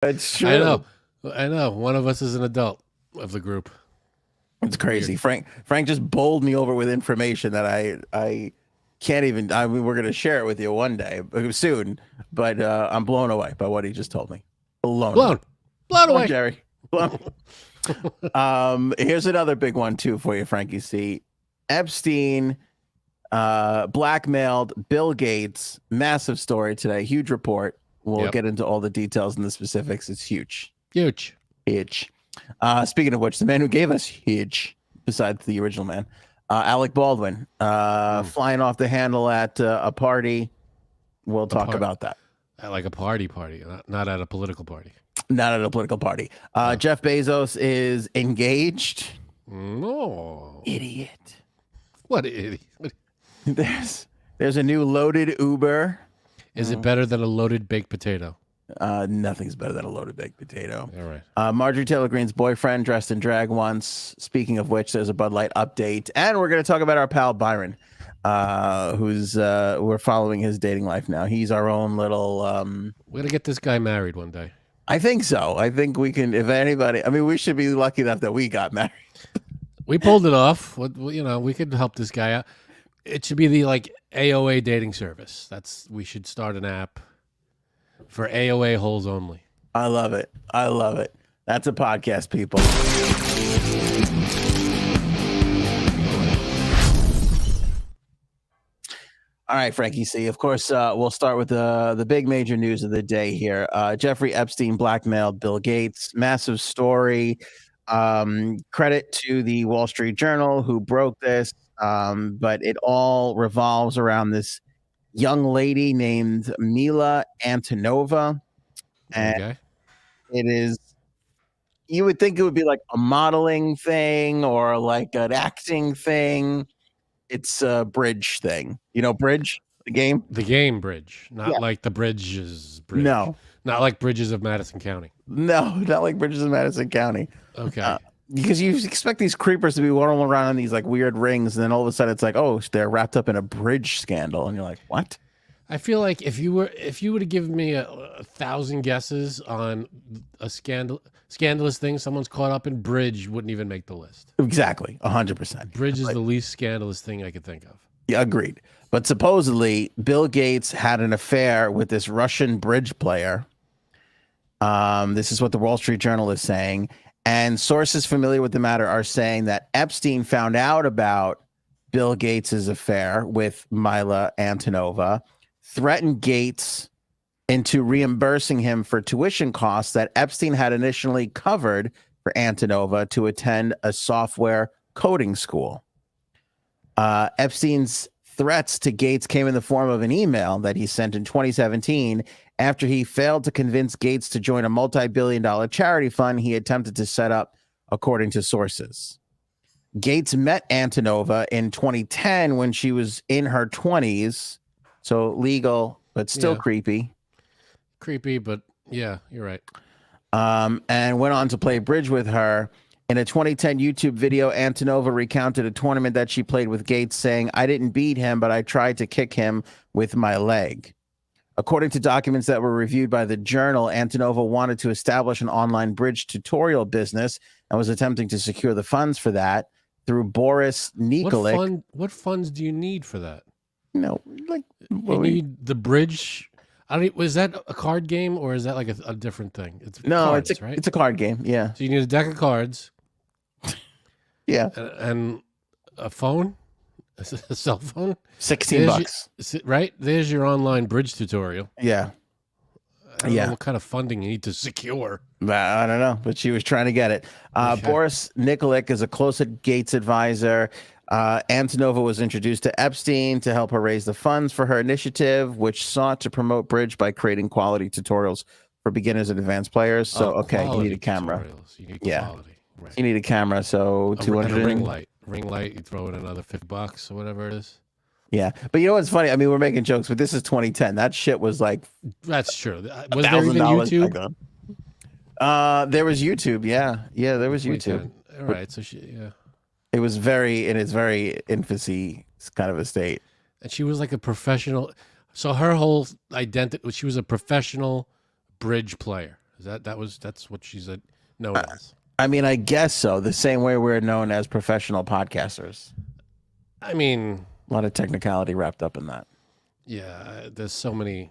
It's true. I know. One of us is an adult of the group. It's crazy. Frank just bowled me over with information that I can't even. I mean, we're gonna share it with you one day soon, but I'm blown away by what he just told me. Blown away. Blown away, Jerry. Blown. Here's another big one too for you, Frankie C. Epstein blackmailed Bill Gates. Massive story today. Huge report. We'll get into all the details and the specifics. It's huge. Huge. Speaking of which, the man who gave us huge, besides the original man, Alec Baldwin, flying off the handle at a party. We'll talk about that. At like a party, not at a political party. Not at a political party. Jeff Bezos is engaged. No. Idiot. What idiot? There's a new loaded Uber. Is it better than a loaded baked potato? Nothing's better than a loaded baked potato. All right. Marjorie Taylor Greene's boyfriend dressed in drag once. Speaking of which, there's a Bud Light update. And we're going to talk about our pal Byron, who's we're following his dating life now. He's our own little... we're going to get this guy married one day. I think so. I think we can, if anybody... I mean, we should be lucky enough that we got married. We pulled it off. We could help this guy out. It should be the AOA dating service. We should start an app for AOA holes only. I love it. That's a podcast, people. All right, Frankie C. Of course, we'll start with the big major news of the day here. Jeffrey Epstein blackmailed Bill Gates. Massive story. Credit to the Wall Street Journal who broke this. But it all revolves around this young lady named Mila Antonova. And it is, you would think it would be like a modeling thing or like an acting thing. It's a bridge thing. You know, Bridge, the game? The game Bridge, not like the Bridges Bridge. No. Not like Bridges of Madison County. No, not like Bridges of Madison County. Okay. Because you expect these creepers to be rolling around in these like weird rings, and then all of a sudden it's like, oh, they're wrapped up in a bridge scandal, and you're like, what? I feel like if you were to give me 1,000 guesses on a scandalous thing someone's caught up in, Bridge wouldn't even make the list. Exactly, 100%. Bridge is the least scandalous thing I could think of. Yeah, agreed. But supposedly Bill Gates had an affair with this Russian bridge player. This is what the Wall Street Journal is saying. And sources familiar with the matter are saying that Epstein found out about Bill Gates's affair with Mila Antonova, threatened Gates into reimbursing him for tuition costs that Epstein had initially covered for Antonova to attend a software coding school. Epstein's threats to Gates came in the form of an email that he sent in 2017 after he failed to convince Gates to join a multi-billion-dollar charity fund he attempted to set up, according to sources. Gates met Antonova in 2010 when she was in her 20s, so legal, but still creepy. Creepy, but yeah, you're right. And went on to play bridge with her. In a 2010 YouTube video, Antonova recounted a tournament that she played with Gates, saying, "I didn't beat him, but I tried to kick him with my leg." According to documents that were reviewed by the Journal, Antonova wanted to establish an online bridge tutorial business and was attempting to secure the funds for that through Boris Nikolic. What funds do you need for that? No, like you need the bridge. Was that a card game or is that like a different thing? It's cards, right? It's a card game. Yeah. So you need a deck of cards. Yeah. And a phone, a cell phone. $16. Right? There's your online bridge tutorial. Yeah. I don't know what kind of funding you need to secure. I don't know, but she was trying to get it. Boris Nikolic is a close Gates advisor. Antonova was introduced to Epstein to help her raise the funds for her initiative, which sought to promote bridge by creating quality tutorials for beginners and advanced players. So, you need a camera. You need quality. Right. You need a camera, so 200 ring light. You throw in another $50 or whatever it is. Yeah, but you know what's funny? I mean, we're making jokes, but this is 2010. That shit was like that's true. Was there even YouTube? There was YouTube. Yeah, there was YouTube. All right, so it was in its very infancy kind of a state. And she was like a professional. So her whole identity was she was a professional bridge player. That's what she's known as. I mean, I guess so. The same way we're known as professional podcasters. I mean, a lot of technicality wrapped up in that. Yeah, there's so many.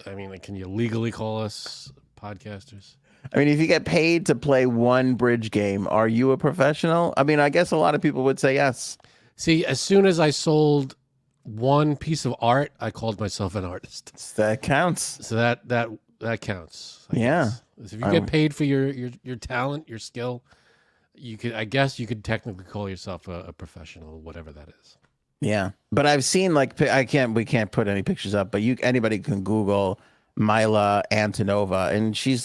I mean, like, can you legally call us podcasters? I mean, if you get paid to play one bridge game, are you a professional? I mean, I guess a lot of people would say yes. See, as soon as I sold one piece of art, I called myself an artist. That counts. So that counts. I Yeah. guess. If you get paid for your talent, your skill, I guess you could technically call yourself a professional, whatever that is. Yeah, but I've seen we can't put any pictures up, but anybody can Google Mila Antonova, and she's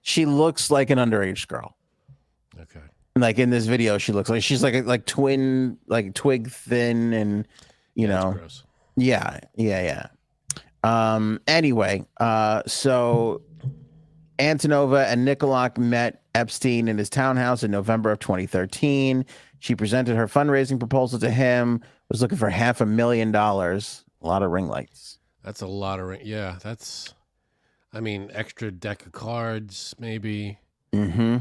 she looks like an underage girl. Okay. Like in this video, she looks like she's like twin, like twig thin, and That's gross. Yeah. Anyway, so Antonova and Nikolak met Epstein in his townhouse in November of 2013. She presented her fundraising proposal to him, was looking for $500,000. A lot of ring lights. That's a lot of ring. Yeah, that's, I mean, extra deck of cards, maybe. Mm-hmm.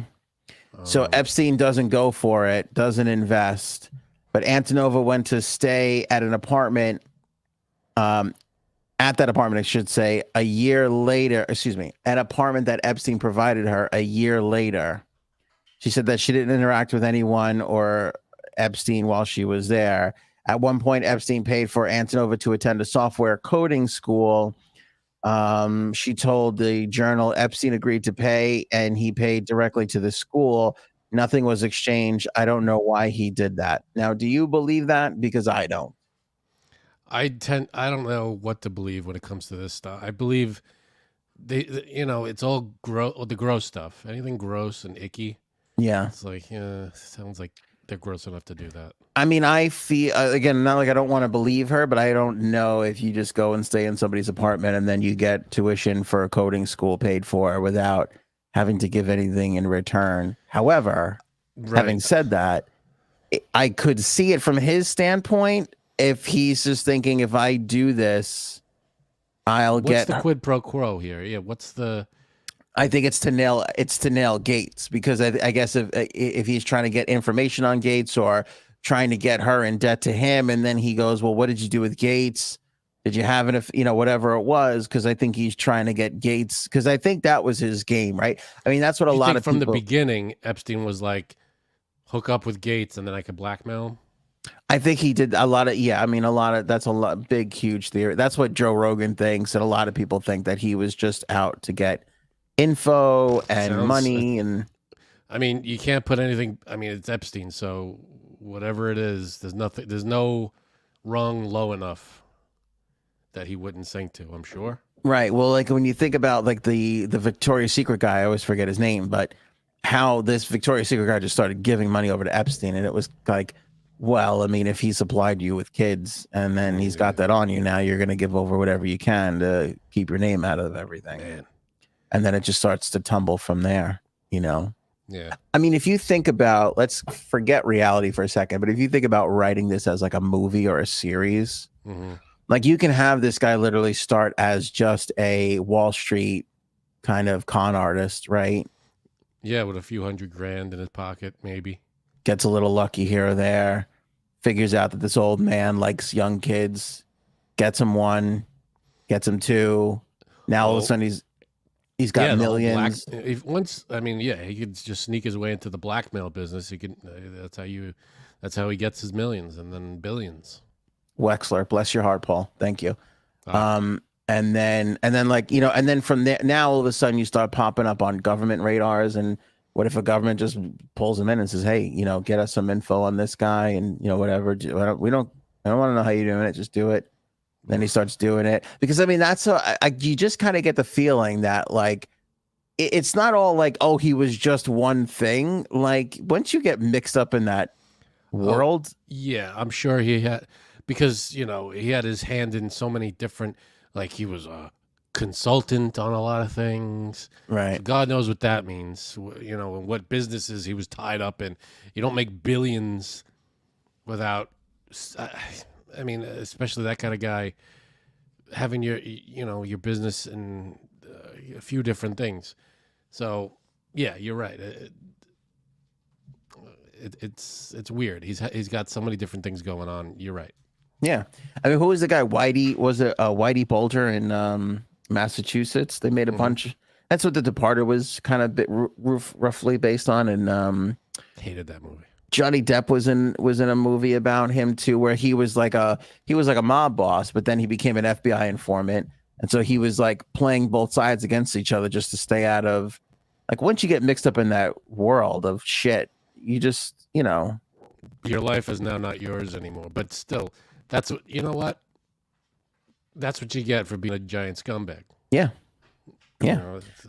So Epstein doesn't go for it, doesn't invest, but Antonova went to stay at an apartment, at that apartment, I should say, a year later, an apartment that Epstein provided her a year later. She said that she didn't interact with anyone or Epstein while she was there. At one point, Epstein paid for Antonova to attend a software coding school. She told the Journal Epstein agreed to pay, and he paid directly to the school. Nothing was exchanged. I don't know why he did that. Now, do you believe that? Because I don't. I don't know what to believe when it comes to this stuff. I believe it's all the gross stuff. Anything gross and icky. Yeah. It's like, yeah, sounds like they're gross enough to do that. I mean, I feel, again, not like I don't want to believe her, but I don't know if you just go and stay in somebody's apartment and then you get tuition for a coding school paid for without having to give anything in return. However, having said that, I could see it from his standpoint. If he's just thinking, if I do this, What's the quid pro quo here? Yeah, what's the... I think it's to nail Gates, because I guess if he's trying to get information on Gates or trying to get her in debt to him, and then he goes, well, what did you do with Gates? Did you have it? Whatever it was, because I think he's trying to get Gates, because I think that was his game, right? I mean, that's what a lot of people... From the beginning, Epstein was like, hook up with Gates and then I could blackmail him. I think he did a lot of, that's a lot, big, huge theory. That's what Joe Rogan thinks, and a lot of people think that he was just out to get info and money. And I mean, you can't put anything, I mean, it's Epstein, so whatever it is, there's no rung low enough that he wouldn't sink to, I'm sure. Right. Well, like when you think about like the Victoria's Secret guy, I always forget his name, but how this Victoria's Secret guy just started giving money over to Epstein, and it was like, well, I mean, if he supplied you with kids and then he's got that on you, now you're going to give over whatever you can to keep your name out of everything. Man. And then it just starts to tumble from there, Yeah. I mean, if you think about, let's forget reality for a second, but if you think about writing this as like a movie or a series, like you can have this guy literally start as just a Wall Street kind of con artist, right? Yeah, with a few $100,000 in his pocket, maybe. Gets a little lucky here or there, figures out that this old man likes young kids, gets him one, gets him two. Now all of a sudden he's got millions. He could just sneak his way into the blackmail business. He could. That's how he gets his millions and then billions. Wexler, bless your heart, Paul. Thank you. And then and then from there, now all of a sudden you start popping up on government radars. And what if a government just pulls him in and says, hey, get us some info on this guy, and whatever. I don't want to know how you're doing it. Just do it. Then he starts doing it, because I mean, that's you just kind of get the feeling that like it's not all like, oh, he was just one thing. Like once you get mixed up in that world, yeah, I'm sure he had, because he had his hand in so many different, like he was a consultant on a lot of things, right? So God knows what that means, and what businesses he was tied up in. You don't make billions without. I mean, especially that kind of guy having your business and a few different things. So yeah, you're right. It's weird. He's got so many different things going on. You're right. Yeah, I mean, who was the guy? Whitey, was it Whitey Bulger in Massachusetts? They made a bunch. That's what The Departed was kind of roughly based on, and Hated that movie. Johnny Depp was in a movie about him too, where he was like a mob boss, but then he became an FBI informant, and so he was like playing both sides against each other just to stay out of, like, once you get mixed up in that world of shit, you just, your life is now not yours anymore. But still, that's what that's what you get for being a giant scumbag. Yeah.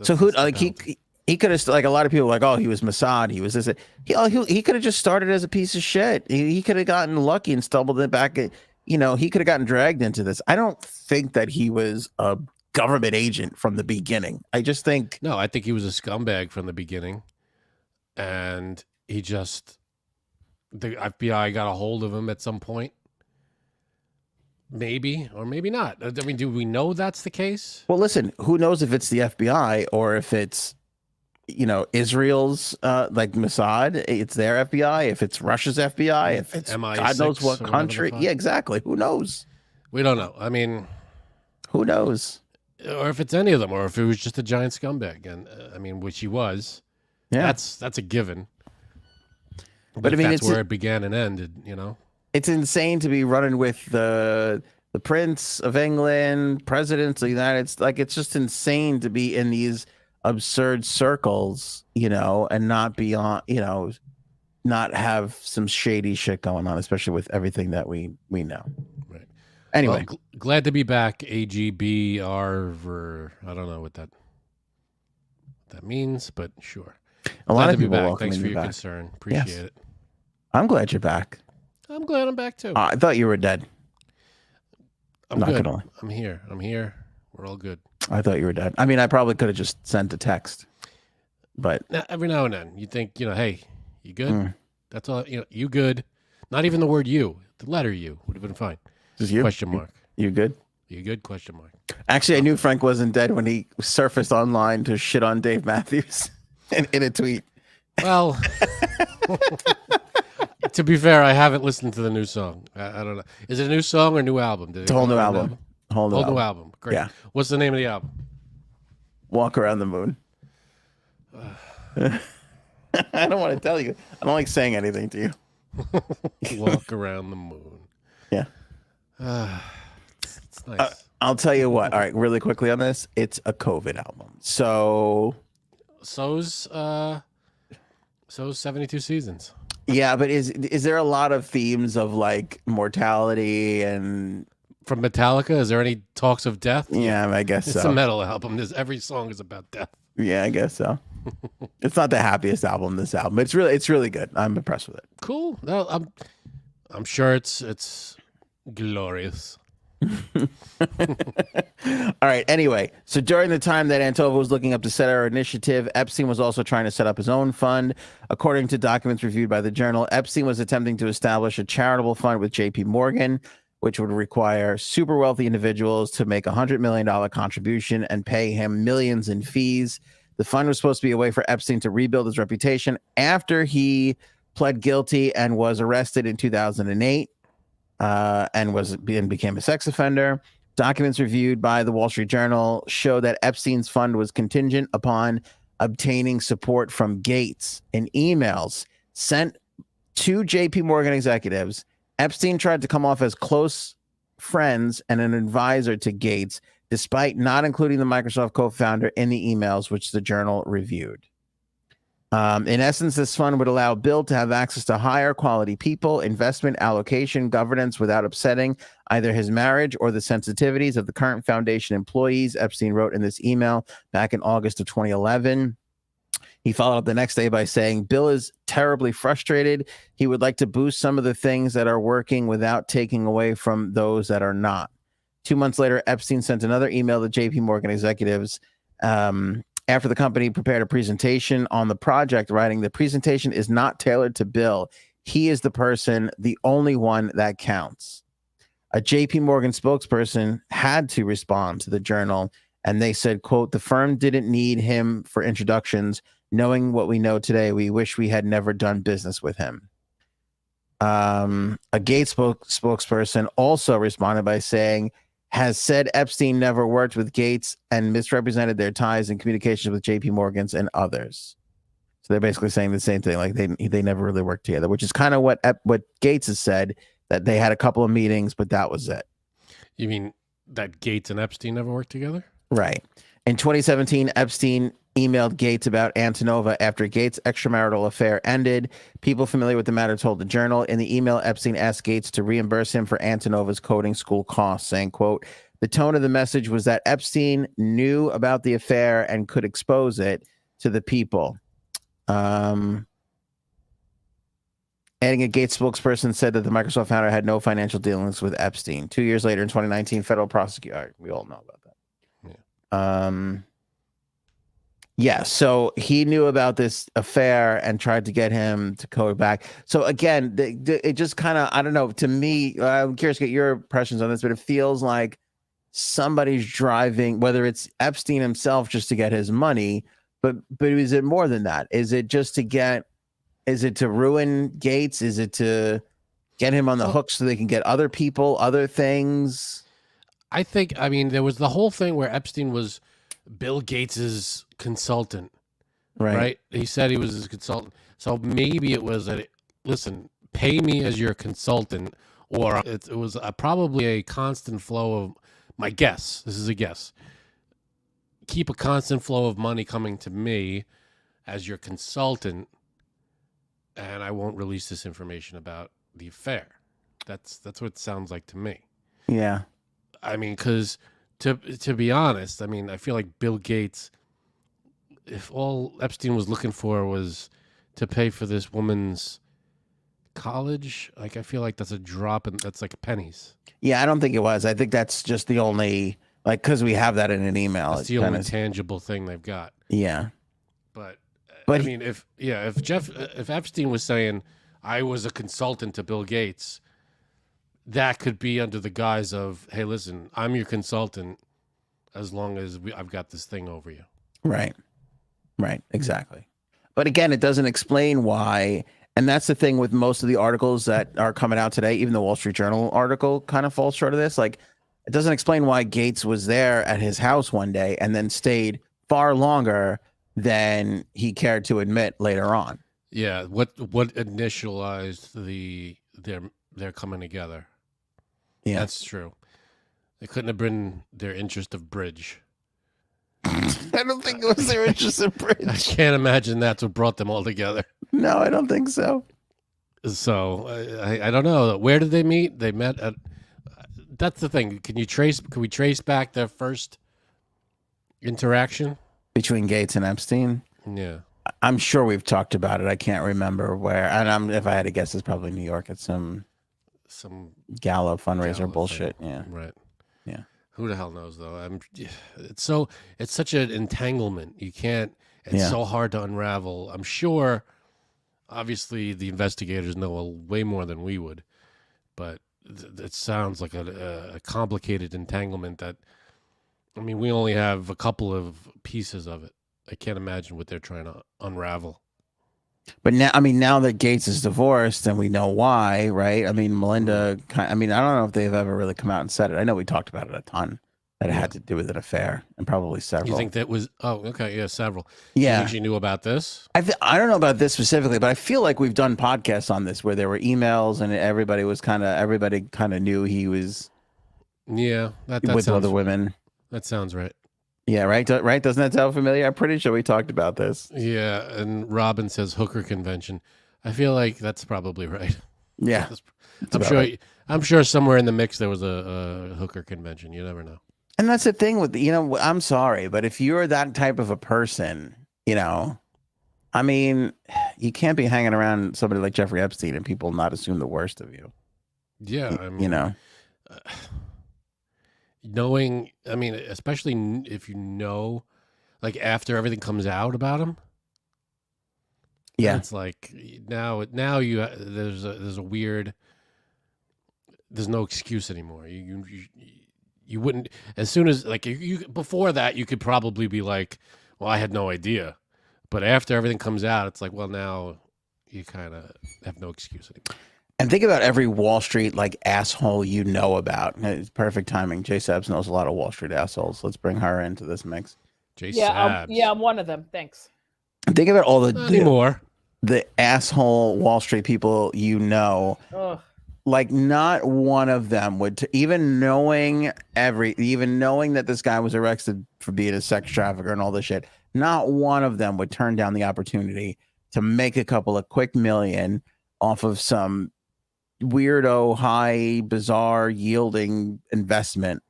So who like he could have, like, a lot of people are like, oh, he was Mossad, he was this. He could have just started as a piece of shit. He could have gotten lucky and stumbled it back. He could have gotten dragged into this. I don't think that he was a government agent from the beginning. I just think I think he was a scumbag from the beginning, and the FBI got a hold of him at some point. Maybe or maybe not. I mean, do we know that's the case? Well, listen, who knows if it's the FBI or if it's, Israel's like Mossad, it's their FBI, if it's Russia's FBI, if it's God knows what country. Yeah, exactly. Who knows? We don't know. I mean, who knows? Or if it's any of them, or if it was just a giant scumbag, and I mean, which he was. Yeah, that's a given. But I mean, that's where it began and ended. It's insane to be running with the Prince of England, presidents of the United States. Like, it's just insane to be in these absurd circles, and not be on, not have some shady shit going on, especially with everything that we know. Right. Anyway, well, glad to be back. AGBR. I don't know what that means, but sure. A lot of people back. Thanks for your concern. Appreciate it. I'm glad you're back. I'm glad I'm back too. I thought you were dead. I'm good. I'm here. We're all good. I thought you were dead. I mean, I probably could have just sent a text, but every now and then you think, hey, you good? That's all. You good? Not even the word "you." The letter "U" would have been fine. Just you? Question mark. You good? You good? Question mark. Actually, I knew Frank wasn't dead when he surfaced online to shit on Dave Matthews in a tweet. Well, to be fair, I haven't listened to the new song. I don't know. Is it a new song or a new album? It's a whole new album. Whole new album. Great. Yeah. What's the name of the album? Walk Around the Moon. I don't want to tell you. I don't like saying anything to you. Walk Around the Moon. Yeah. It's nice. I'll tell you what. All right, really quickly on this. It's a COVID album. So's 72 seasons. Yeah, but is there a lot of themes of like mortality and from Metallica? Is there any talks of death? Yeah, I guess it's a metal album. Every song is about death. Yeah, I guess so. It's not the happiest album. This album, but it's really good. I'm impressed with it. Cool. No, I'm sure it's glorious. All right. Anyway, so during the time that Antonova was looking up to set our initiative, Epstein was also trying to set up his own fund. According to documents reviewed by the Journal, Epstein was attempting to establish a charitable fund with J.P. Morgan, which would require super wealthy individuals to make $100 million contribution and pay him millions in fees. The fund was supposed to be a way for Epstein to rebuild his reputation after he pled guilty and was arrested in 2008 and became a sex offender. Documents reviewed by the Wall Street Journal show that Epstein's fund was contingent upon obtaining support from Gates. In emails sent to JP Morgan executives, Epstein tried to come off as close friends and an advisor to Gates, despite not including the Microsoft co-founder in the emails, which the Journal reviewed. In essence, this fund would allow Bill to have access to higher quality people, investment allocation, governance without upsetting either his marriage or the sensitivities of the current foundation employees, Epstein wrote in this email back in August of 2011. He followed up the next day by saying, Bill is terribly frustrated. He would like to boost some of the things that are working without taking away from those that are not. 2 months later, Epstein sent another email to JP Morgan executives after the company prepared a presentation on the project, writing, the presentation is not tailored to Bill. He is the person, the only one that counts. A JP Morgan spokesperson had to respond to the Journal And they said, quote, the firm didn't need him for introductions. Knowing what we know today, we wish we had never done business with him. A Gates spokesperson also responded by saying, has said Epstein never worked with Gates and misrepresented their ties and communications with JP Morgan's and others. So they're basically saying the same thing, like they never really worked together, which is kind of what Gates has said, that they had a couple of meetings, but that was it. You mean that Gates and Epstein never worked together? Right. In 2017, Epstein emailed Gates about Antonova after Gates' extramarital affair ended. People familiar with the matter told the Journal. In the email, Epstein asked Gates to reimburse him for Antonova's coding school costs, saying, quote, the tone of the message was that Epstein knew about the affair and could expose it to the people. Adding a Gates spokesperson said that the Microsoft founder had no financial dealings with Epstein. 2 years later, in 2019, federal prosecutor, we all know about that. Yeah, so he knew about this affair and tried to get him to code back. So again, it just kind of, I don't know, to me, I'm curious to get your impressions on this, but it feels like somebody's driving, whether it's Epstein himself just to get his money, but is it more than that? Is it just to get, is it to ruin Gates? Is it to get him on the hook so they can get other people, other things? I think, I mean, there was the whole thing where Epstein was Bill Gates's consultant, right? He said he was his consultant. So maybe it was that, listen, pay me as your consultant, or it was probably a constant flow of, my guess, this is a guess, keep a constant flow of money coming to me as your consultant, and I won't release this information about the affair. That's what it sounds like to me. Yeah. I mean, because to be honest, I mean, I feel like Bill Gates, if all Epstein was looking for was to pay for this woman's college, like, I feel like that's a drop, and that's like pennies. Yeah, I don't think it was. I think that's just the only, like, because we have that in an email. That's the only tangible thing they've got. Yeah. But I mean, if Epstein was saying, I was a consultant to Bill Gates, that could be under the guise of, hey, listen, I'm your consultant as long as I've got this thing over you. Right. Exactly. But again, it doesn't explain why. And that's the thing with most of the articles that are coming out today. Even the Wall Street Journal article kind of falls short of this. Like, it doesn't explain why Gates was there at his house one day and then stayed far longer than he cared to admit later on. Yeah. What initialized their coming together? Yeah, that's true. They couldn't have been their interest of bridge. I don't think it was their interest of bridge. I can't imagine that's what brought them all together. No, I don't think so. So I don't know. Where did they meet? They met at. That's the thing. Can we trace back their first interaction between Gates and Epstein? Yeah, I'm sure we've talked about it. I can't remember where. And if I had to guess, it's probably New York at some gala fundraiser bullshit. Thing. Yeah. Right. Yeah. Who the hell knows though? It's such an entanglement. You can't. It's so hard to unravel. I'm sure. Obviously, the investigators know way more than we would, but it sounds like a complicated entanglement. That, I mean, we only have a couple of pieces of it. I can't imagine what they're trying to unravel. But now that Gates is divorced and we know why, right? I mean, Melinda, I don't know if they've ever really come out and said it. I know we talked about it a ton, that it had to do with an affair, and probably several. You think that was, several. Yeah. You think she knew about this? I don't know about this specifically, but I feel like we've done podcasts on this where there were emails and everybody kind of knew he was with other women. That sounds right. Yeah, right. Right. Doesn't that sound familiar? I'm pretty sure we talked about this. Yeah, and Robin says hooker convention. I feel like that's probably right. Yeah, I'm sure somewhere in the mix there was a hooker convention. You never know. And that's the thing with I'm sorry, but if you're that type of a person, I mean, you can't be hanging around somebody like Jeffrey Epstein and people not assume the worst of you. Yeah, I mean, knowing, I mean, especially if you know, like, after everything comes out about him. Yeah, it's like now there's a weird, there's no excuse anymore. You wouldn't, as soon as like you before that, you could probably be like, well, I had no idea. But after everything comes out, it's like, well, now you kind of have no excuse anymore. And think about every Wall Street like asshole you know about. It's perfect timing. Jay Sabs knows a lot of Wall Street assholes. Let's bring her into this mix. Jay Yeah, Sabs. I'm one of them. Thanks. Think about all Not anymore. the asshole Wall Street people you know. Ugh. Like not one of them would even knowing that this guy was arrested for being a sex trafficker and all this shit, not one of them would turn down the opportunity to make a couple of quick million off of some weirdo, high, bizarre yielding investment.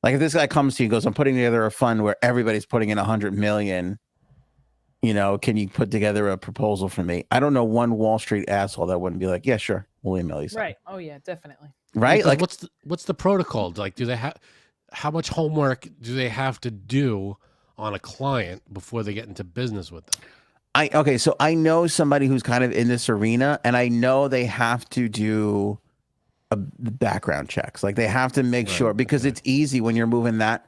Like if this guy comes to you and goes, I'm putting together a fund where everybody's putting in 100 million, can you put together a proposal for me? I don't know one Wall Street asshole that wouldn't be like, yeah, sure, we'll email you something. Right. Oh yeah, definitely. Right. Because Like what's the protocol? Like, do they have, how much homework do they have to do on a client before they get into business with them? So I know somebody who's kind of in this arena, and I know they have to do background checks. Like they have to make sure, because it's easy when you're moving that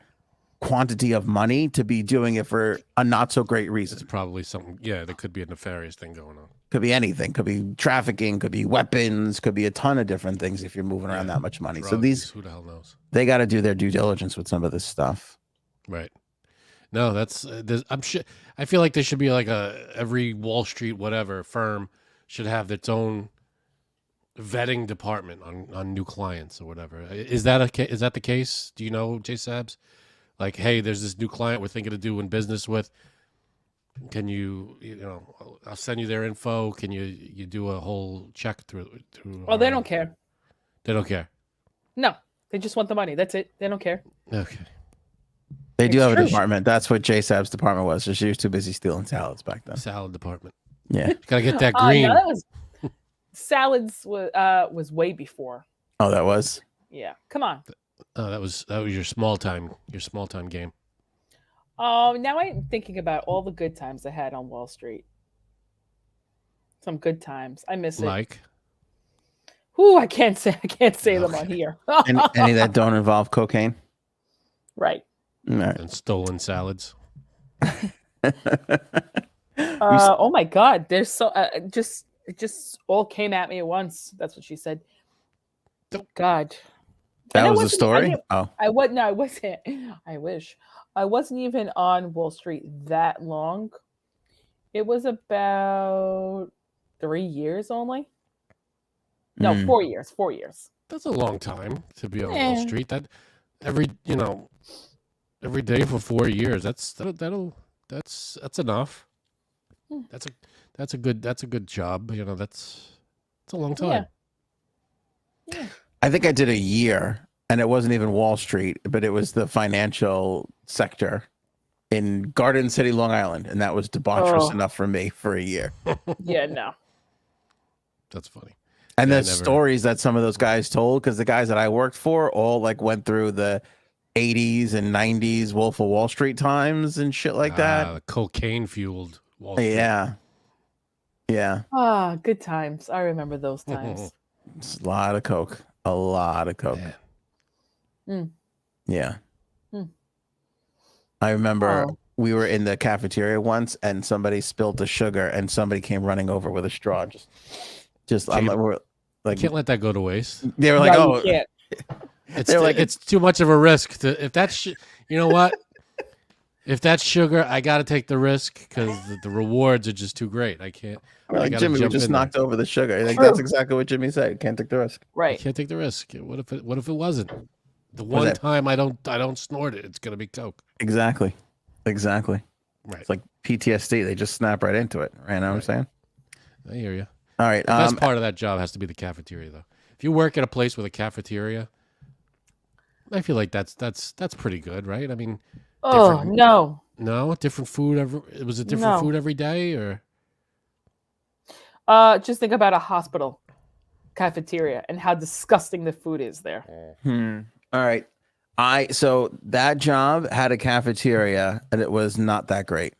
quantity of money to be doing it for a not so great reason. It's probably something. Yeah, there could be a nefarious thing going on. Could be anything. Could be trafficking. Could be weapons. Could be a ton of different things if you're moving around that much money. Drugs, so these, who the hell knows? They got to do their due diligence with some of this stuff. Right. No, that's. I'm sure. I feel like there should be like every Wall Street whatever firm should have its own vetting department on new clients or whatever. Is that the case? Do you know, Jay Sabs? Like, hey, there's this new client we're thinking of doing business with. Can I'll send you their info. Can you do a whole check through? Oh, they don't care. They don't care. No, they just want the money. That's it. They don't care. Okay. They do It's have a true. department. That's what Jay Sab's department was. So she was too busy stealing salads back then. Salad department. Yeah. Gotta get that green. No, that was salads was way before. Oh, that was. Yeah, come on. Oh, that was your small time game. Oh, now I'm thinking about all the good times I had on Wall Street. Some good times. I miss it. Like, Ooh, I can't say them on here. Any that don't involve cocaine. Right. All right. and stolen salads. Oh my God! There's so it just all came at me at once. That's what she said. God. That was the story. I wasn't. I wish I wasn't even on Wall Street that long. It was about 3 years only. No, 4 years. 4 years. That's a long time to be on Wall Street. That every day for 4 years. That's enough. That's a good job. That's a long time. Yeah. I think I did a year, and it wasn't even Wall Street, but it was the financial sector in Garden City, Long Island, and that was debaucherous enough for me for a year. Yeah, no. That's funny. And the stories that some of those guys told, because the guys that I worked for all like went through the 80s and 90s Wolf of Wall Street times and shit like that. The cocaine fueled Wall Street. Yeah. Ah, good times. I remember those times. It's a lot of coke. A lot of coke. Yeah. I remember we were in the cafeteria once, and somebody spilled the sugar, and somebody came running over with a straw. We're like, Can't let that go to waste. They were like, No, you can't. It's too much of a risk to if that's you know what. If that's sugar, I got to take the risk because the rewards are just too great. I can't. Like Jimmy, we just knocked over the sugar. I think True. that's exactly what Jimmy said. Can't take the risk. I Right. can't take the risk. What if it wasn't? The one time I don't snort it, it's gonna be coke. Exactly. Right. It's like PTSD. They just snap right into it. Right? Know what I'm saying? I hear you. All right. The best part of that job has to be the cafeteria, though. If you work at a place with a cafeteria, I feel like that's pretty good, right? I mean, Oh no. Different food it was a different food every day, or Just think about a hospital cafeteria and how disgusting the food is there. All right. So that job had a cafeteria, and it was not that great.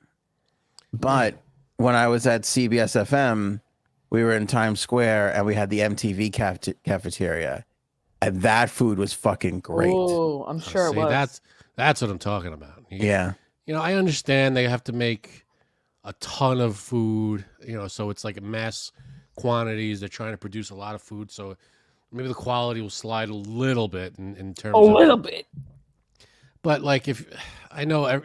But when I was at CBS FM, we were in Times Square, and we had the MTV cafeteria, And that food was fucking great. Oh, I'm sure it See, was. that's what I'm talking about. Yeah. I understand they have to make a ton of food, so it's like mass quantities. They're trying to produce a lot of food, so maybe the quality will slide a little bit in terms A of little bit. But like, if I know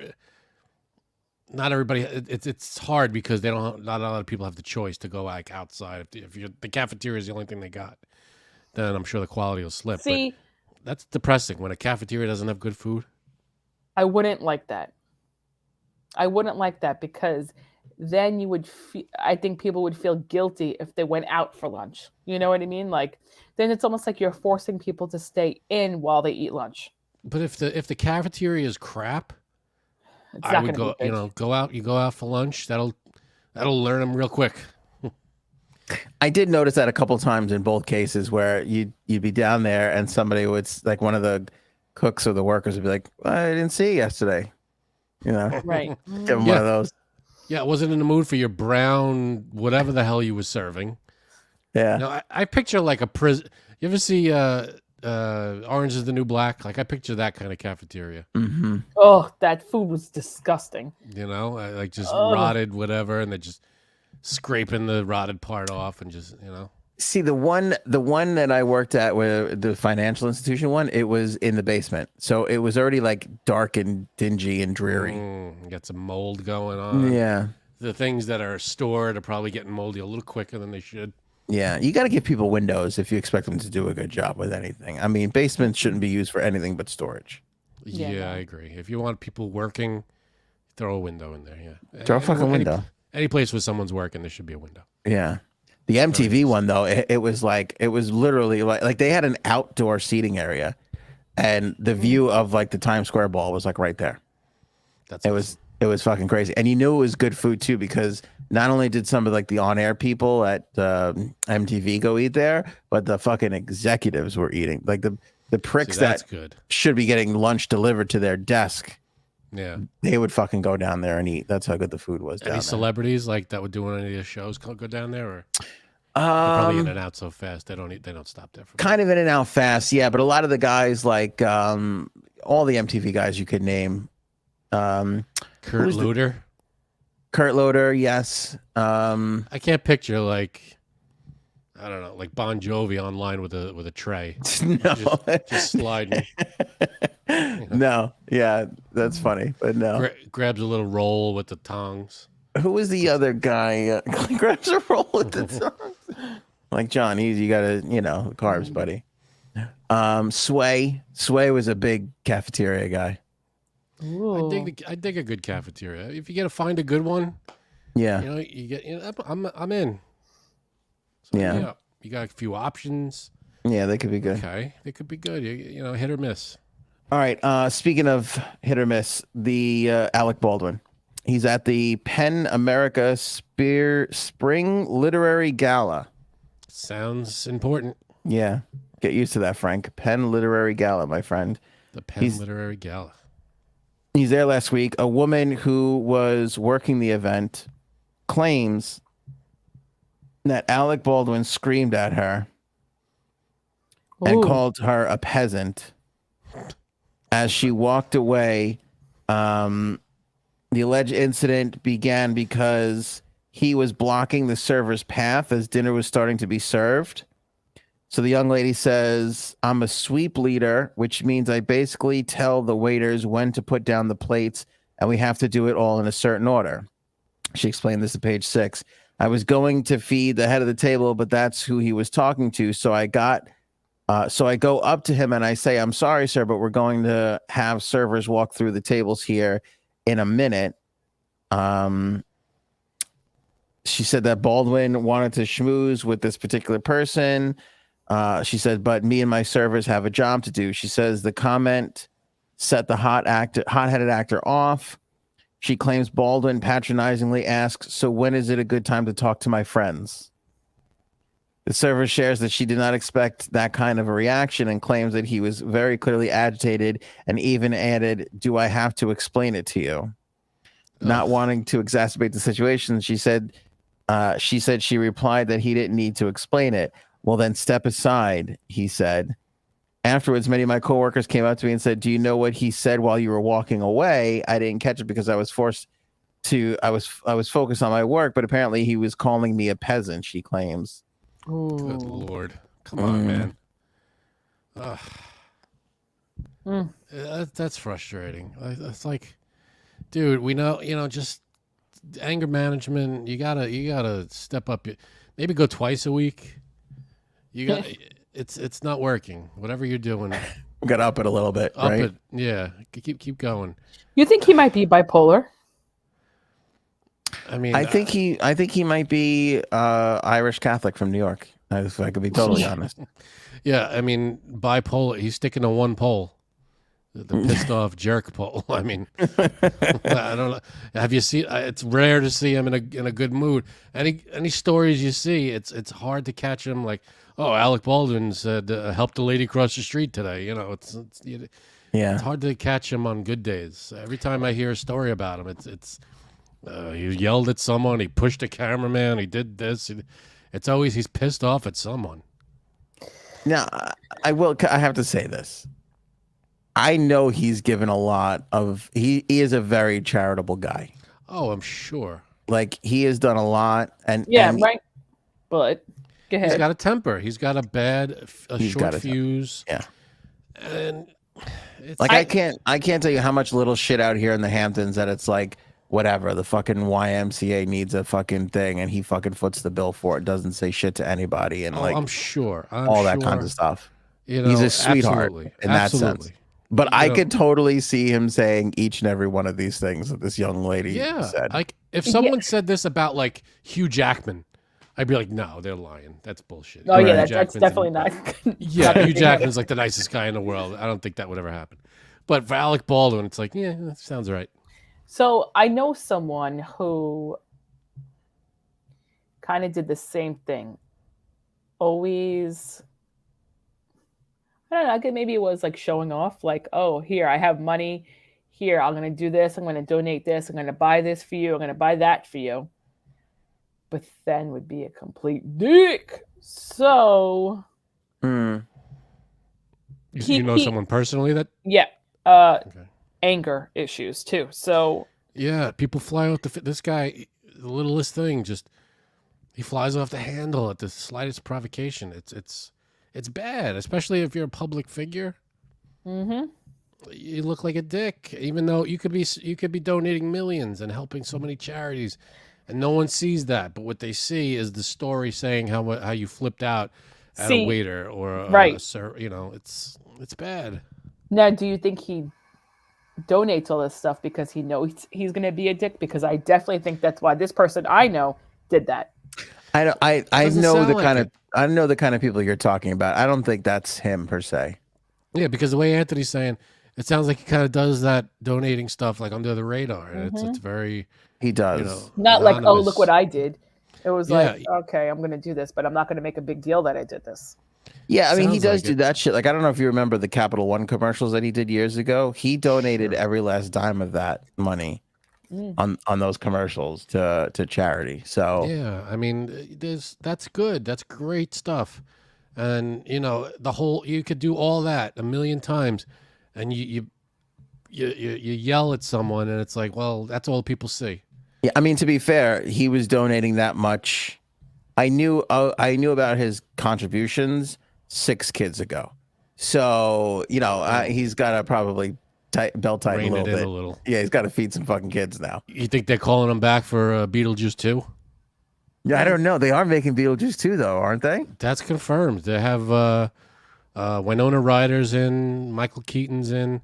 not everybody, it's hard because not a lot of people have the choice to go like outside. If the cafeteria is the only thing they got, then I'm sure the quality will slip. See, but that's depressing when a cafeteria doesn't have good food. I wouldn't like that. I wouldn't like that because then you would I think people would feel guilty if they went out for lunch. You know what I mean? Like, then it's almost like you're forcing people to stay in while they eat lunch. But if the cafeteria is crap, It's I not would gonna go. be good. Go out. You go out for lunch. That'll learn them real quick. I did notice that a couple times in both cases where you'd be down there and somebody would, like, one of the cooks or the workers would be like, I didn't see you yesterday. Right. Give them one of those. Yeah, I wasn't in the mood for your brown whatever the hell you was serving. Yeah. No, I picture like a prison. You ever see Orange is the New Black? Like, I picture that kind of cafeteria. Mm-hmm. Oh, that food was disgusting. Like just rotted whatever, and they're just scraping the rotted part off and just, See, the one that I worked at, where the financial institution one, it was in the basement. So it was already like dark and dingy and dreary. Got some mold going on. Yeah. The things that are stored are probably getting moldy a little quicker than they should. Yeah. You got to give people windows if you expect them to do a good job with anything. I mean, basements shouldn't be used for anything but storage. Yeah, I agree. If you want people working, throw a window in there. Yeah. Throw a fucking window. Any place where someone's working, there should be a window. Yeah. The MTV one, though, it was literally like they had an outdoor seating area, and the view of like the Times Square ball was like right there. It was fucking crazy. And you knew it was good food too, because not only did some of like the on-air people at MTV go eat there, but the fucking executives were eating. Like the pricks that should be getting lunch delivered to their desk. Yeah, they would fucking go down there and eat. That's how good the food was. Any celebrities like that would do one of any of the shows go down there, or they're probably in and out so fast they don't stop there. Kind of in and out fast, yeah. But a lot of the guys, like all the MTV guys you could name, Kurt Loder, yes. I can't picture like, I don't know, like Bon Jovi online with a tray. No, just sliding. No, yeah, that's funny, but no. Grabs a little roll with the tongs. Who was the other guy? Grabs a roll with the tongs. Like John, you gotta, carbs, buddy. Sway was a big cafeteria guy. I dig a good cafeteria. If you get to find a good one, yeah, you get. I'm in. So, yeah, you got a few options. Yeah, they could be good. Okay, they could be good. Hit or miss. All right. Speaking of hit or miss, the Alec Baldwin, he's at the Penn America Spring Literary Gala. Sounds important. Yeah, get used to that, Frank. Penn Literary Gala, my friend. The Penn Literary Gala. He's there last week. A woman who was working the event claims that Alec Baldwin screamed at her and called her a peasant as she walked away. The alleged incident began because he was blocking the server's path as dinner was starting to be served. So the young lady says, I'm a sweep leader, which means I basically tell the waiters when to put down the plates, and we have to do it all in a certain order. She explained this at page 6. I was going to feed the head of the table, but that's who he was talking to. So I go up to him and I say, I'm sorry, sir, but we're going to have servers walk through the tables here in a minute. She said that Baldwin wanted to schmooze with this particular person. She said, but me and my servers have a job to do. She says the comment set the hot-headed actor off. She claims Baldwin patronizingly asks, so when is it a good time to talk to my friends? The server shares that she did not expect that kind of a reaction and claims that he was very clearly agitated and even added, do I have to explain it to you? Not wanting to exacerbate the situation, she said she replied that he didn't need to explain it. Well, then step aside, he said. Afterwards, many of my coworkers came up to me and said, "Do you know what he said while you were walking away? I didn't catch it because I was forced to. I was focused on my work, but apparently he was calling me a peasant." She claims. Good Lord, come on, man. That's frustrating. It's like, dude, we know, just anger management. You gotta step up. Maybe go twice a week. You got. It's not working. Whatever you're doing, got up it a little bit. Up right? it, yeah. Keep going. You think he might be bipolar? I mean, I think he might be Irish Catholic from New York. If I could be totally honest. Yeah, I mean, bipolar. He's sticking to one pole, the pissed off jerk pole. I mean, I don't know. Have you seen? It's rare to see him in a good mood. Any stories you see, it's hard to catch him. Like, oh, Alec Baldwin said helped a lady cross the street today. It's hard to catch him on good days. Every time I hear a story about him, it's he yelled at someone, he pushed a cameraman, he did this. It's always he's pissed off at someone. Now, I have to say this. I know he's given a lot of. He is a very charitable guy. Oh, I'm sure. Like he has done a lot, and right. But go ahead. He's got a temper. He's got a short fuse. Yeah, and it's like I can't tell you how much little shit out here in the Hamptons that it's like whatever, the fucking YMCA needs a fucking thing and he fucking foots the bill for it, doesn't say shit to anybody, and I'm sure all that kind of stuff. He's a sweetheart in that sense. But I could totally see him saying each and every one of these things that this young lady said. Like if someone said this about like Hugh Jackman, I'd be like, no, they're lying. That's bullshit. Oh yeah, that's definitely not. Yeah, Hugh Jackman's like the nicest guy in the world. I don't think that would ever happen. But for Alec Baldwin, it's like, yeah, that sounds right. So I know someone who kind of did the same thing. Always, I don't know, I think maybe it was like showing off, like, oh, here, I have money. Here, I'm going to do this. I'm going to donate this. I'm going to buy this for you. I'm going to buy that for you. But then would be a complete dick. So. You know someone personally that? Yeah. Okay. Anger issues too. So yeah, people fly off this guy, the littlest thing, just he flies off the handle at the slightest provocation. It's bad, especially if you're a public figure. Mm-hmm. You look like a dick, even though you could be donating millions and helping so many charities, and no one sees that. But what they see is the story saying how you flipped out at a waiter or a it's bad. Now, do you think he donates all this stuff because he knows he's going to be a dick? Because I definitely think that's why this person I know did that. I know the kind of people you're talking about. I don't think that's him per se. Yeah, because the way Anthony's saying, it sounds like he kind of does that donating stuff like under the radar, and it's very. He does not anonymous. Like, oh, look what I did. It was like, okay, I'm going to do this, but I'm not going to make a big deal that I did this. Yeah, I mean, he does do that shit. Like, I don't know if you remember the Capital One commercials that he did years ago. He donated every last dime of that money on those commercials to charity. So yeah, I mean, that's good. That's great stuff. And you could do all that a million times, and you yell at someone, and it's like, well, that's all people see. Yeah, I mean, to be fair, he was donating that much. I knew about his contributions 6 kids ago, so he's got to probably belt tighten a little bit. Yeah, he's got to feed some fucking kids now. You think they're calling him back for Beetlejuice 2? Yeah, I don't know. They are making Beetlejuice 2 though, aren't they? That's confirmed. They have Winona Ryder's in, Michael Keaton's in.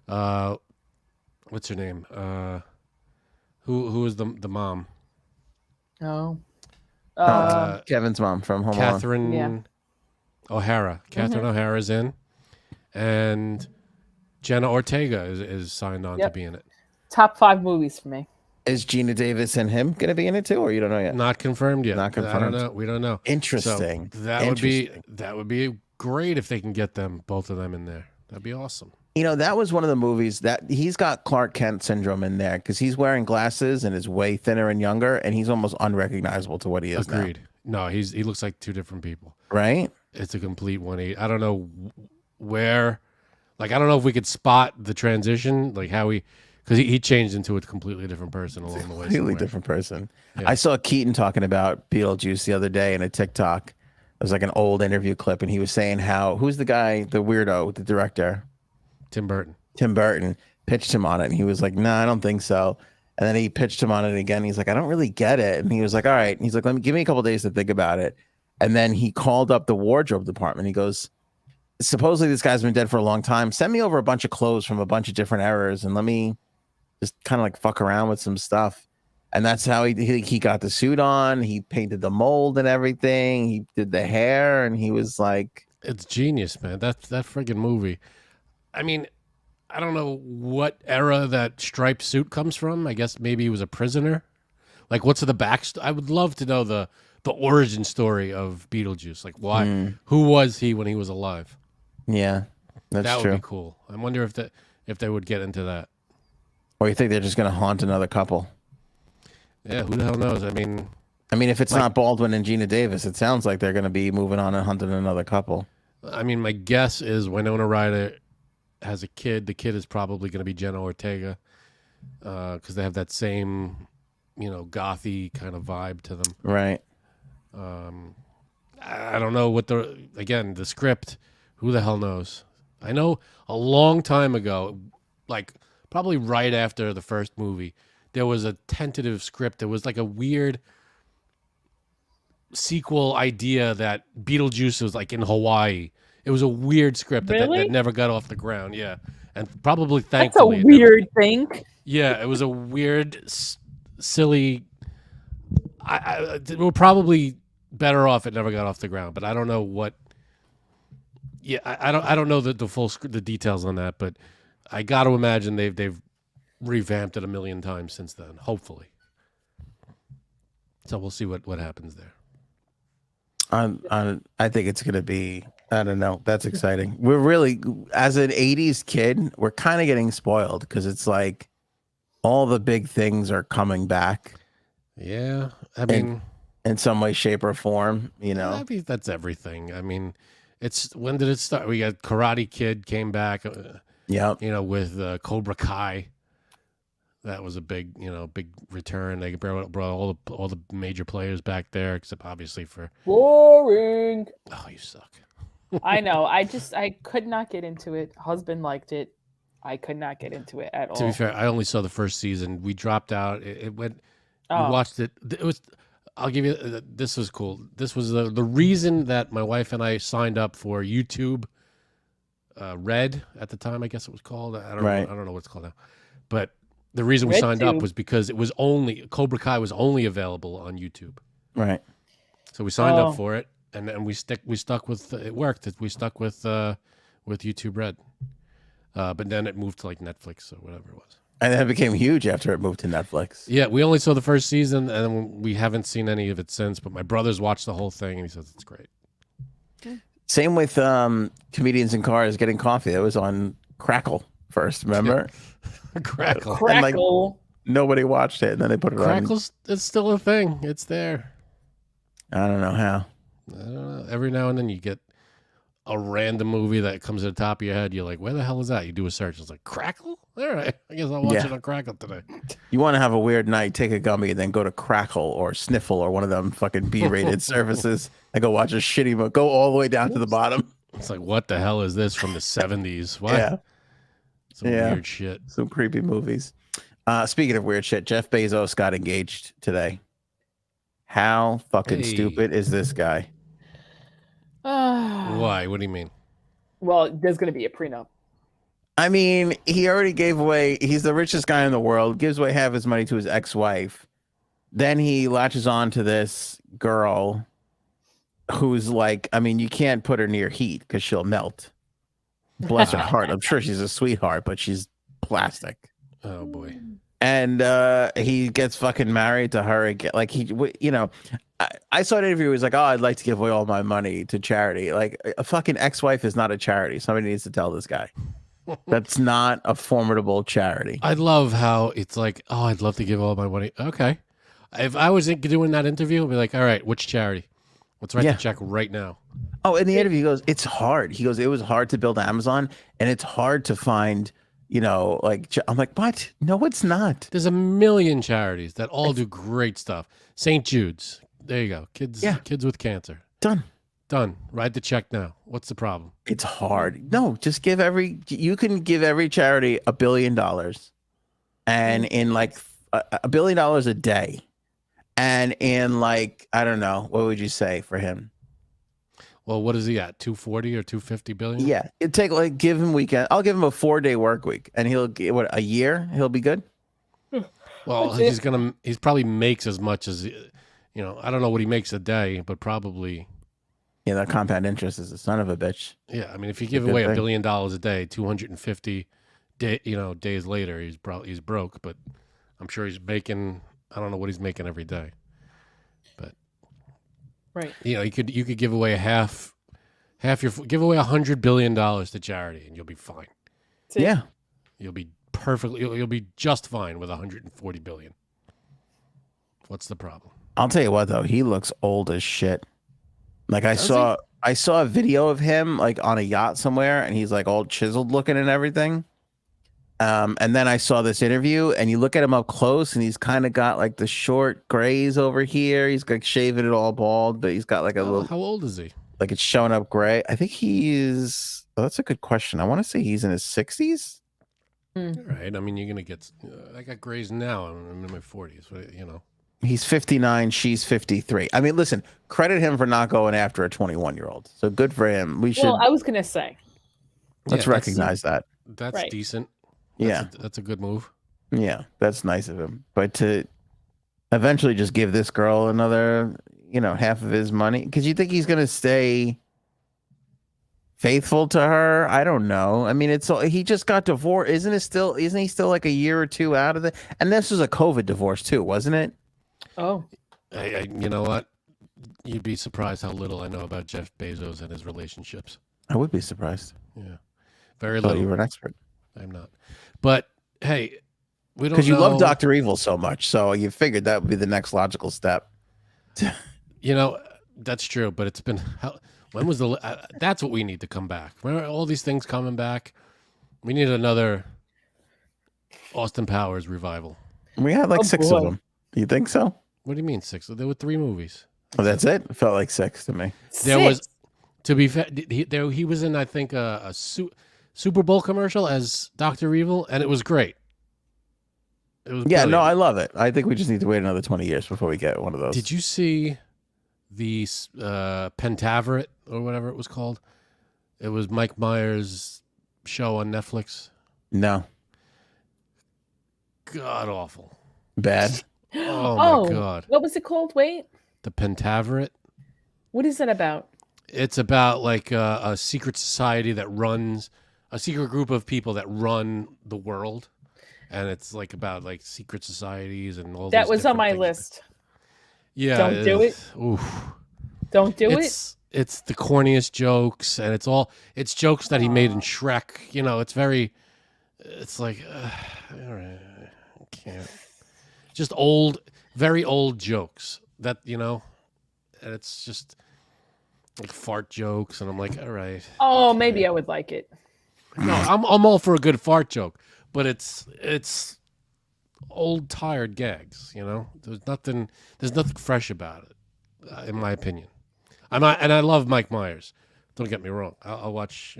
What's her name? Who is the mom? Oh. Kevin's mom from Home Alone. Catherine O'Hara. Catherine O'Hara's in, and Jenna Ortega is signed on to be in it. Top 5 movies for me. Is Gina Davis and him going to be in it too, or you don't know yet? Not confirmed yet. Not confirmed. I don't know. We don't know. Interesting. So that would be great if they can get both of them in there. That'd be awesome. That was one of the movies that he's got Clark Kent syndrome in there because he's wearing glasses and is way thinner and younger, and he's almost unrecognizable to what he is. Agreed. No, he looks like 2 different people. Right? It's a complete 180. I don't know where, like, I don't know if we could spot the transition, like how because he changed into a completely different person along the way. Completely different person. Yeah. I saw Keaton talking about Beetlejuice the other day in a TikTok. It was like an old interview clip, and he was saying how, who's the guy, the weirdo, the director? Tim Burton. Tim Burton pitched him on it, and he was like, "No, I don't think so." And then he pitched him on it again. He's like, "I don't really get it." And he was like, "All right." And he's like, give me a couple days to think about it." And then he called up the wardrobe department. He goes, "Supposedly this guy's been dead for a long time. Send me over a bunch of clothes from a bunch of different eras, and let me just kind of like fuck around with some stuff." And that's how he got the suit on. He painted the mold and everything. He did the hair, and he was like, "It's genius, man. That friggin' movie." I mean, I don't know what era that striped suit comes from. I guess maybe he was a prisoner. Like, what's the backstory? I would love to know the origin story of Beetlejuice. Like, why? Who was he when he was alive? Yeah, that's that true. Would be cool. I wonder if they would get into that. Or you think they're just going to haunt another couple? Yeah, who the hell knows? I mean, if it's not Baldwin and Gina Davis, it sounds like they're going to be moving on and hunting another couple. I mean, my guess is Winona Ryder has a kid. The kid is probably going to be Jenna Ortega because they have that same, gothy kind of vibe to them. Right. I don't know what the script, who the hell knows? I know a long time ago, like probably right after the first movie, there was a tentative script. There was like a weird sequel idea that Beetlejuice was like in Hawaii. It was a weird script that never got off the ground. Yeah. And probably thankfully. That's a weird thing. Yeah. It was a weird, silly. We're probably better off it never got off the ground, but I don't know what. Yeah. I don't know the details on that, but I got to imagine they've revamped it a million times since then, hopefully. So we'll see what happens there. I think it's going to be, I don't know. That's exciting. We're really, as an 80s kid, we're kind of getting spoiled because it's like all the big things are coming back. Yeah. I mean, in some way, shape, or form, I mean, that's everything. I mean, when did it start? We got Karate Kid came back. With Cobra Kai. That was a big return. They brought all the major players back there, except obviously for boring. Oh, you suck. I know. I could not get into it. Husband liked it. I could not get into it at all. To be fair, I only saw the first season. We dropped out. It went. We watched it. It was. I'll give you. This was cool. This was the reason that my wife and I signed up for YouTube. Red at the time, I guess it was called. I don't know what it's called now, but. The reason we signed up was because it was Cobra Kai was only available on YouTube. Right. So we signed up for it, and we stuck with it. Worked. We stuck with YouTube Red, but then it moved to like Netflix or whatever it was. And then it became huge after it moved to Netflix. Yeah, we only saw the first season, and we haven't seen any of it since. But my brother's watched the whole thing, and he says it's great. Same with Comedians in Cars Getting Coffee. It was on Crackle first. Remember? Crackle. And, like, nobody watched it, and then they put it Crackle's, it's still a thing. It's there. I don't know how. I don't know. Every now and then you get a random movie that comes to the top of your head. You're like, where the hell is that? You do a search. It's like, Crackle? All right. I guess I'll watch it on Crackle today. You want to have a weird night, take a gummy, and then go to Crackle or Sniffle or one of them fucking B-rated services and go watch a shitty movie. Go all the way down to the bottom. It's like, what the hell is this from the 70s? What? Yeah. Some weird shit. Some creepy movies. Speaking of weird shit, Jeff Bezos got engaged today. How fucking stupid is this guy? Why? What do you mean? Well, there's going to be a prenup. I mean, he already gave away, he's the richest guy in the world, gives away half his money to his ex-wife. Then he latches on to this girl who's like, I mean, you can't put her near heat because she'll melt. Bless her heart. I'm sure she's a sweetheart, but she's plastic. Oh, boy. And he gets fucking married to her again. Like, I saw an interview. He was like, oh, I'd like to give away all my money to charity. Like, a fucking ex-wife is not a charity. Somebody needs to tell this guy. That's not a formidable charity. I love how it's like, oh, I'd love to give all my money. Okay. If I was doing that interview, I'd be like, all right, which charity? Let's write the check right now. Oh, in the interview, he goes, it's hard. He goes, it was hard to build Amazon, and it's hard to find, like, I'm like, what? No, it's not. There's a million charities that all do great stuff. St. Jude's. There you go. Kids with cancer. Done. Write the check now. What's the problem? It's hard. No, just you can give every charity $1 billion, and in like $1 billion a day. And in like, I don't know, what would you say for him? Well, what is he at? 240 or 250 billion? Yeah. Give him weekend. I'll give him a 4-day work week, and he'll get a year. He'll be good. Well, he's probably makes as much as, I don't know what he makes a day, but probably. Yeah. That compound interest is a son of a bitch. Yeah. I mean, if you give away $1 billion a day, 250 days later, he's broke, but I'm sure he's making, I don't know what he's making every day, but right. You could give away give away $100 billion to charity and you'll be fine. Yeah. You'll be you'll be just fine with 140 billion. What's the problem? I'll tell you what though, he looks old as shit. Like I saw a video of him like on a yacht somewhere, and he's like all chiseled looking and everything. And then I saw this interview, and you look at him up close, and he's kind of got like the short grays over here. He's like shaving it all bald, but he's got like a little. How old is he? Like it's showing up gray. I think he's. Oh, that's a good question. I want to say he's in his 60s. Right. I mean, you're gonna get. I got grays now. I'm in my 40s. He's 59. She's 53. I mean, listen. Credit him for not going after a 21-year-old. So good for him. We should. Well, I was gonna say. Let's recognize that. That's right. Decent. That's a good move. Yeah, that's nice of him. But to eventually just give this girl another, half of his money, because you think he's gonna stay faithful to her? I don't know. I mean, he just got divorced. Isn't he still like a year or two out of it? And this was a COVID divorce too, wasn't it? Oh, you know what? You'd be surprised how little I know about Jeff Bezos and his relationships. I would be surprised. Yeah, very little. You were an expert. I'm not. But hey, we don't, because you love Dr. Evil so much, so you figured that would be the next logical step. That's true, but it's been when was that's what we need to come back. Remember all these things coming back? We need another Austin Powers revival. We had like 6 of them. You think so? What do you mean 6? There were 3 movies. Oh, that's it? It felt like 6 to me. There was, to be fair, he was in, I think, a Super Bowl commercial as Dr. Evil, and it was great. It was brilliant. No, I love it. I think we just need to wait another 20 years before we get one of those. Did you see the Pentaveret or whatever it was called? It was Mike Myers' show on Netflix. No. God awful. Bad. Oh my God. What was it called? Wait. The Pentaveret. What is it about? It's about like a secret society that runs a secret group of people that run the world, and it's like about like secret societies and all that was on my list. Yeah, don't do it. Oof. Don't do it. It's the corniest jokes, and it's jokes that he made in Shrek. It's like, all right, I can't. Just very old jokes that and it's just like fart jokes, and I'm like, all right. Oh, maybe I would like it. No, I'm all for a good fart joke, but it's old tired gags. There's nothing fresh about it, in my opinion. And I love Mike Myers. Don't get me wrong. I'll watch.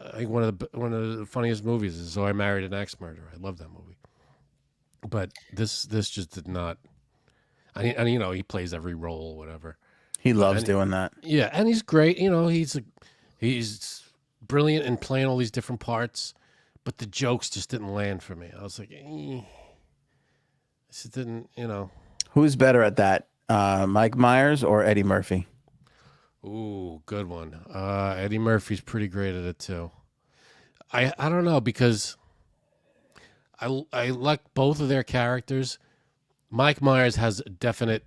I think one of the funniest movies is So I Married an Axe Murderer. I love that movie. But this just did not. And he plays every role, whatever. He loves doing that. Yeah, and he's great. He's brilliant in playing all these different parts, but the jokes just didn't land for me. I was like, this didn't, Who's better at that, Mike Myers or Eddie Murphy? Ooh, good one. Eddie Murphy's pretty great at it too. I don't know, because I like both of their characters. Mike Myers has a definite,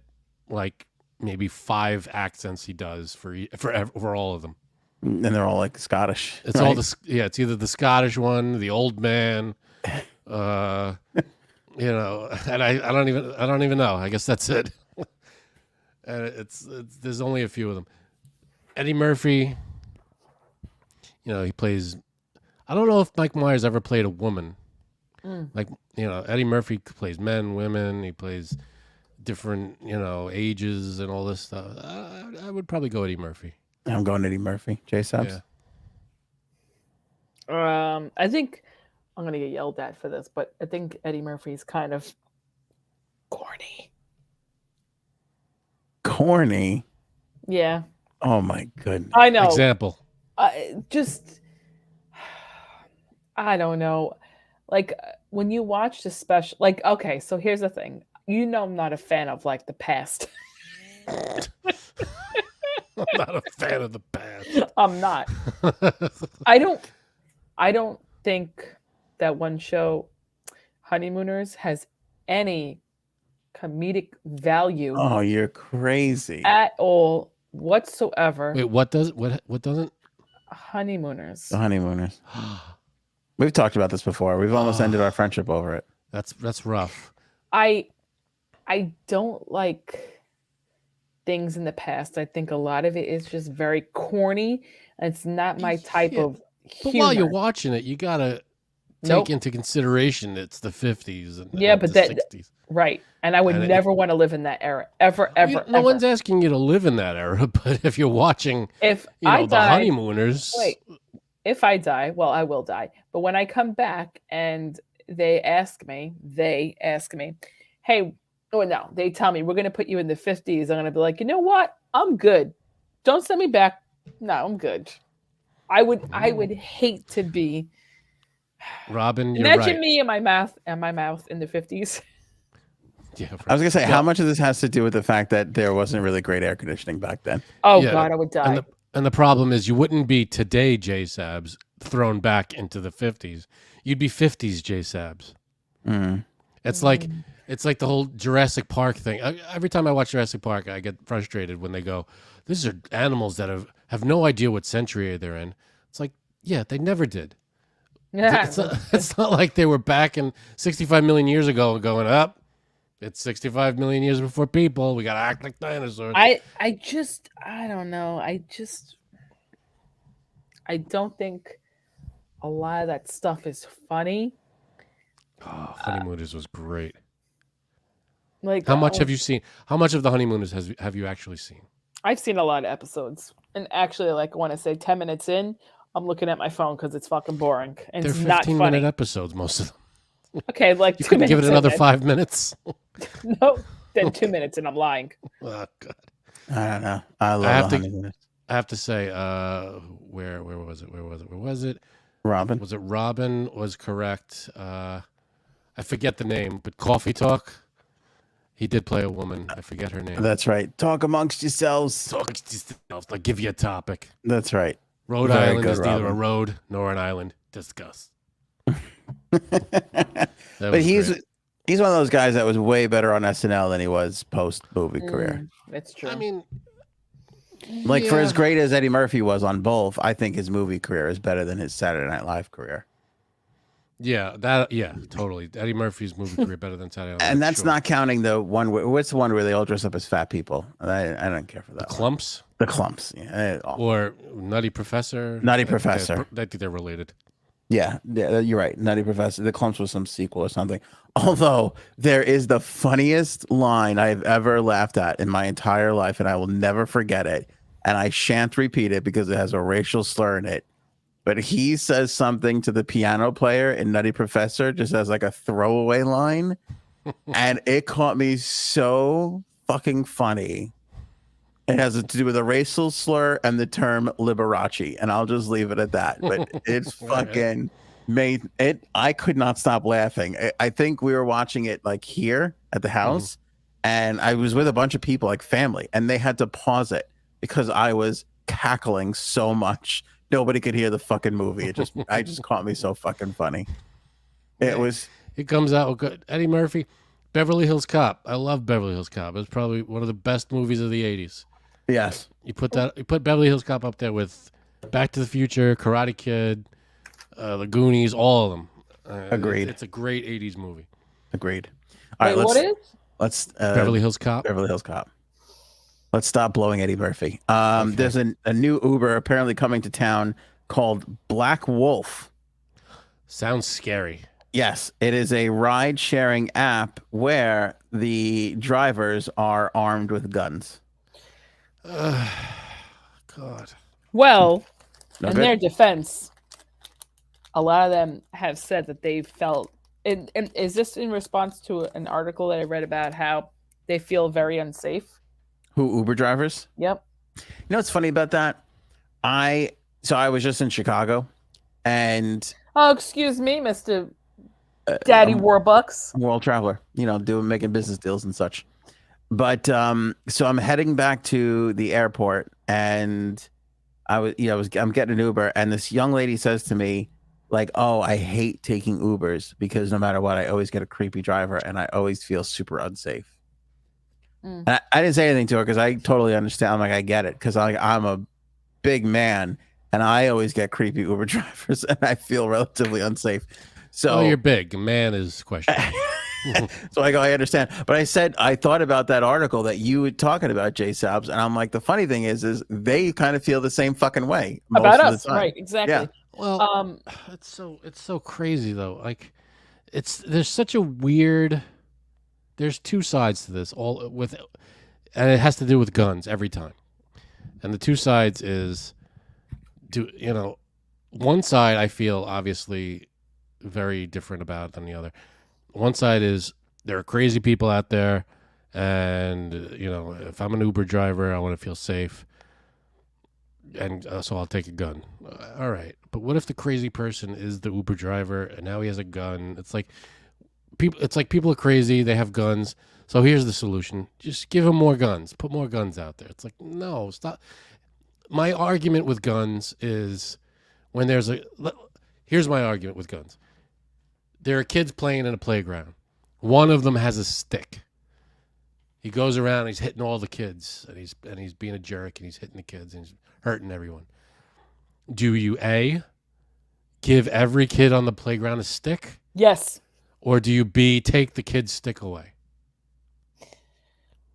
like, maybe 5 accents he does for all of them. And they're all like Scottish. It's right? all it's either the Scottish one, the old man, and I don't even know. I guess that's it. And it's there's only a few of them. Eddie Murphy, he plays. I don't know if Mike Myers ever played a woman. Like, Eddie Murphy plays men, women. He plays different, ages and all this stuff. I would probably go Eddie Murphy. I'm going Eddie Murphy. J Subs? Yeah. I think I'm going to get yelled at for this, but I think Eddie Murphy's kind of corny. Corny? Yeah. Oh, my goodness. I know. Example. I don't know. Like, when you watch the special, like, okay, so here's the thing. I'm not a fan of, like, the past. I'm not a fan of the past. I'm not. I don't think that one show, Honeymooners, has any comedic value. Oh, you're crazy. At all whatsoever. Wait, what doesn't? Honeymooners. The Honeymooners. We've talked about this before. We've almost ended our friendship over it. That's rough. I don't like things in the past. I think a lot of it is just very corny. And it's not my type of humor. But while you're watching it, you gotta take into consideration it's the 50s and the 60s. Right. And I would never want to live in that era. Ever. No one's asking you to live in that era, but if you're watching the Honeymooners. Wait. If I die, well, I will die. But when I come back and they ask me, hey, no, they tell me we're going to put you in the 50s. I'm going to be like, you know what? I'm good. Don't send me back. No, I'm good. I would hate to be. Robin, you're imagine right. me and my mouth in the 50s. Yeah, I was going to say, how much of this has to do with the fact that there wasn't really great air conditioning back then? Oh, God, I would die. And the problem is you wouldn't be today, J-Sabs, thrown back into the 50s. You'd be 50s, J-Sabs. It's like the whole Jurassic Park thing. Every time I watch Jurassic Park, I get frustrated when they go, these are animals that have no idea what century they're in. It's like, yeah, they never did. Yeah. It's not like they were back in 65 million years ago and going up. It's 65 million years before people. We got to act like dinosaurs. I don't know. I don't think a lot of that stuff is funny. Oh, Honeymooners was great. Like, how much have you seen? How much of the Honeymooners have you actually seen? I've seen a lot of episodes. And actually, like, I want to say 10 minutes in, I'm looking at my phone because it's fucking boring. And they're it's not funny. 15-minute episodes, most of them. Okay, like, you couldn't give it another 5 minutes? No, then 2 minutes and I'm lying. Oh, God. I don't know. I love Honeymooners. I have to say, where was it? Where was it? Robin. Was it Robin was correct? I forget the name, but Coffee Talk. He did play a woman. I forget her name. That's right. Talk amongst yourselves. Talk amongst yourselves. I'll give you a topic. That's right. Rhode Island is neither a road nor an island. Discuss. But he's one of those guys that was way better on SNL than he was post movie career. That's true. I mean, for as great as Eddie Murphy was on both, I think his movie career is better than his Saturday Night Live career. Yeah, totally. Eddie Murphy's movie career better than Saturday Night Live. And that's not counting the one. What's the one where they all dress up as fat people? I don't care for that. Clumps. The Clumps. Yeah. Or Nutty Professor. Nutty Professor. I think they're related. Yeah, you're right. Nutty Professor. The Clumps was some sequel or something. Although there is the funniest line I've ever laughed at in my entire life, and I will never forget it. And I shan't repeat it because it has a racial slur in it. But he says something to the piano player in Nutty Professor just as like a throwaway line. And it caught me so fucking funny. It has to do with a racial slur and the term Liberace. And I'll just leave it at that. But it's fucking made it. I could not stop laughing. I think we were watching it like here at the house. And I was with a bunch of people, like family, and they had to pause it because I was cackling so much. Nobody could hear the fucking movie. It just caught me so fucking funny. It comes out good. Eddie Murphy, Beverly Hills Cop. I love Beverly Hills Cop. It's probably one of the best movies of the 80s. Yes. You put Beverly Hills Cop up there with Back to the Future, Karate Kid, The Goonies, all of them. Agreed. It's a great 80s movie. Agreed. All right, what is? Let's Beverly Hills Cop. Beverly Hills Cop. Let's stop blowing Eddie Murphy. Okay. There's a new Uber apparently coming to town called Black Wolf. Sounds scary. Yes, it is a ride-sharing app where the drivers are armed with guns. God. Well, No in good? their defense, a lot of them have said that they felt. And is this in response to an article that I read about how they feel very unsafe? Who, Uber drivers? Yep. You know what's funny about that? I was just in Chicago, and Oh, excuse me, Mr. Daddy Warbucks. world traveler, making business deals and such. But so I'm heading back to the airport, and I'm getting an Uber, and this young lady says to me, like, "Oh, I hate taking Ubers because no matter what, I always get a creepy driver, and I always feel super unsafe." And I didn't say anything to her because I totally understand. I'm like, I get it, because I'm a big man, and I always get creepy Uber drivers, and I feel relatively unsafe. So you're big. A man is questionable. So I go, I understand. But I thought about that article that you were talking about, Jay Sabs, and I'm like, the funny thing is they kind of feel the same fucking way most About of us, the time. right? Exactly. Yeah. Well, it's so crazy though. Like, there's such a weird. There's two sides to this, and it has to do with guns every time. And the two sides is, one side I feel obviously very different about than the other. One side is there are crazy people out there, and if I'm an Uber driver, I want to feel safe, and so I'll take a gun. All right, but what if the crazy person is the Uber driver and now he has a gun? It's like people are crazy. They have guns. So here's the solution: just give them more guns. Put more guns out there. It's like, no, stop. My argument with guns is here's my argument with guns. There are kids playing in a playground. One of them has a stick. He goes around and he's hitting all the kids, and he's being a jerk, and he's hitting the kids, and he's hurting everyone. Do you A, give every kid on the playground a stick? Yes. Or do you B, take the kid's stick away?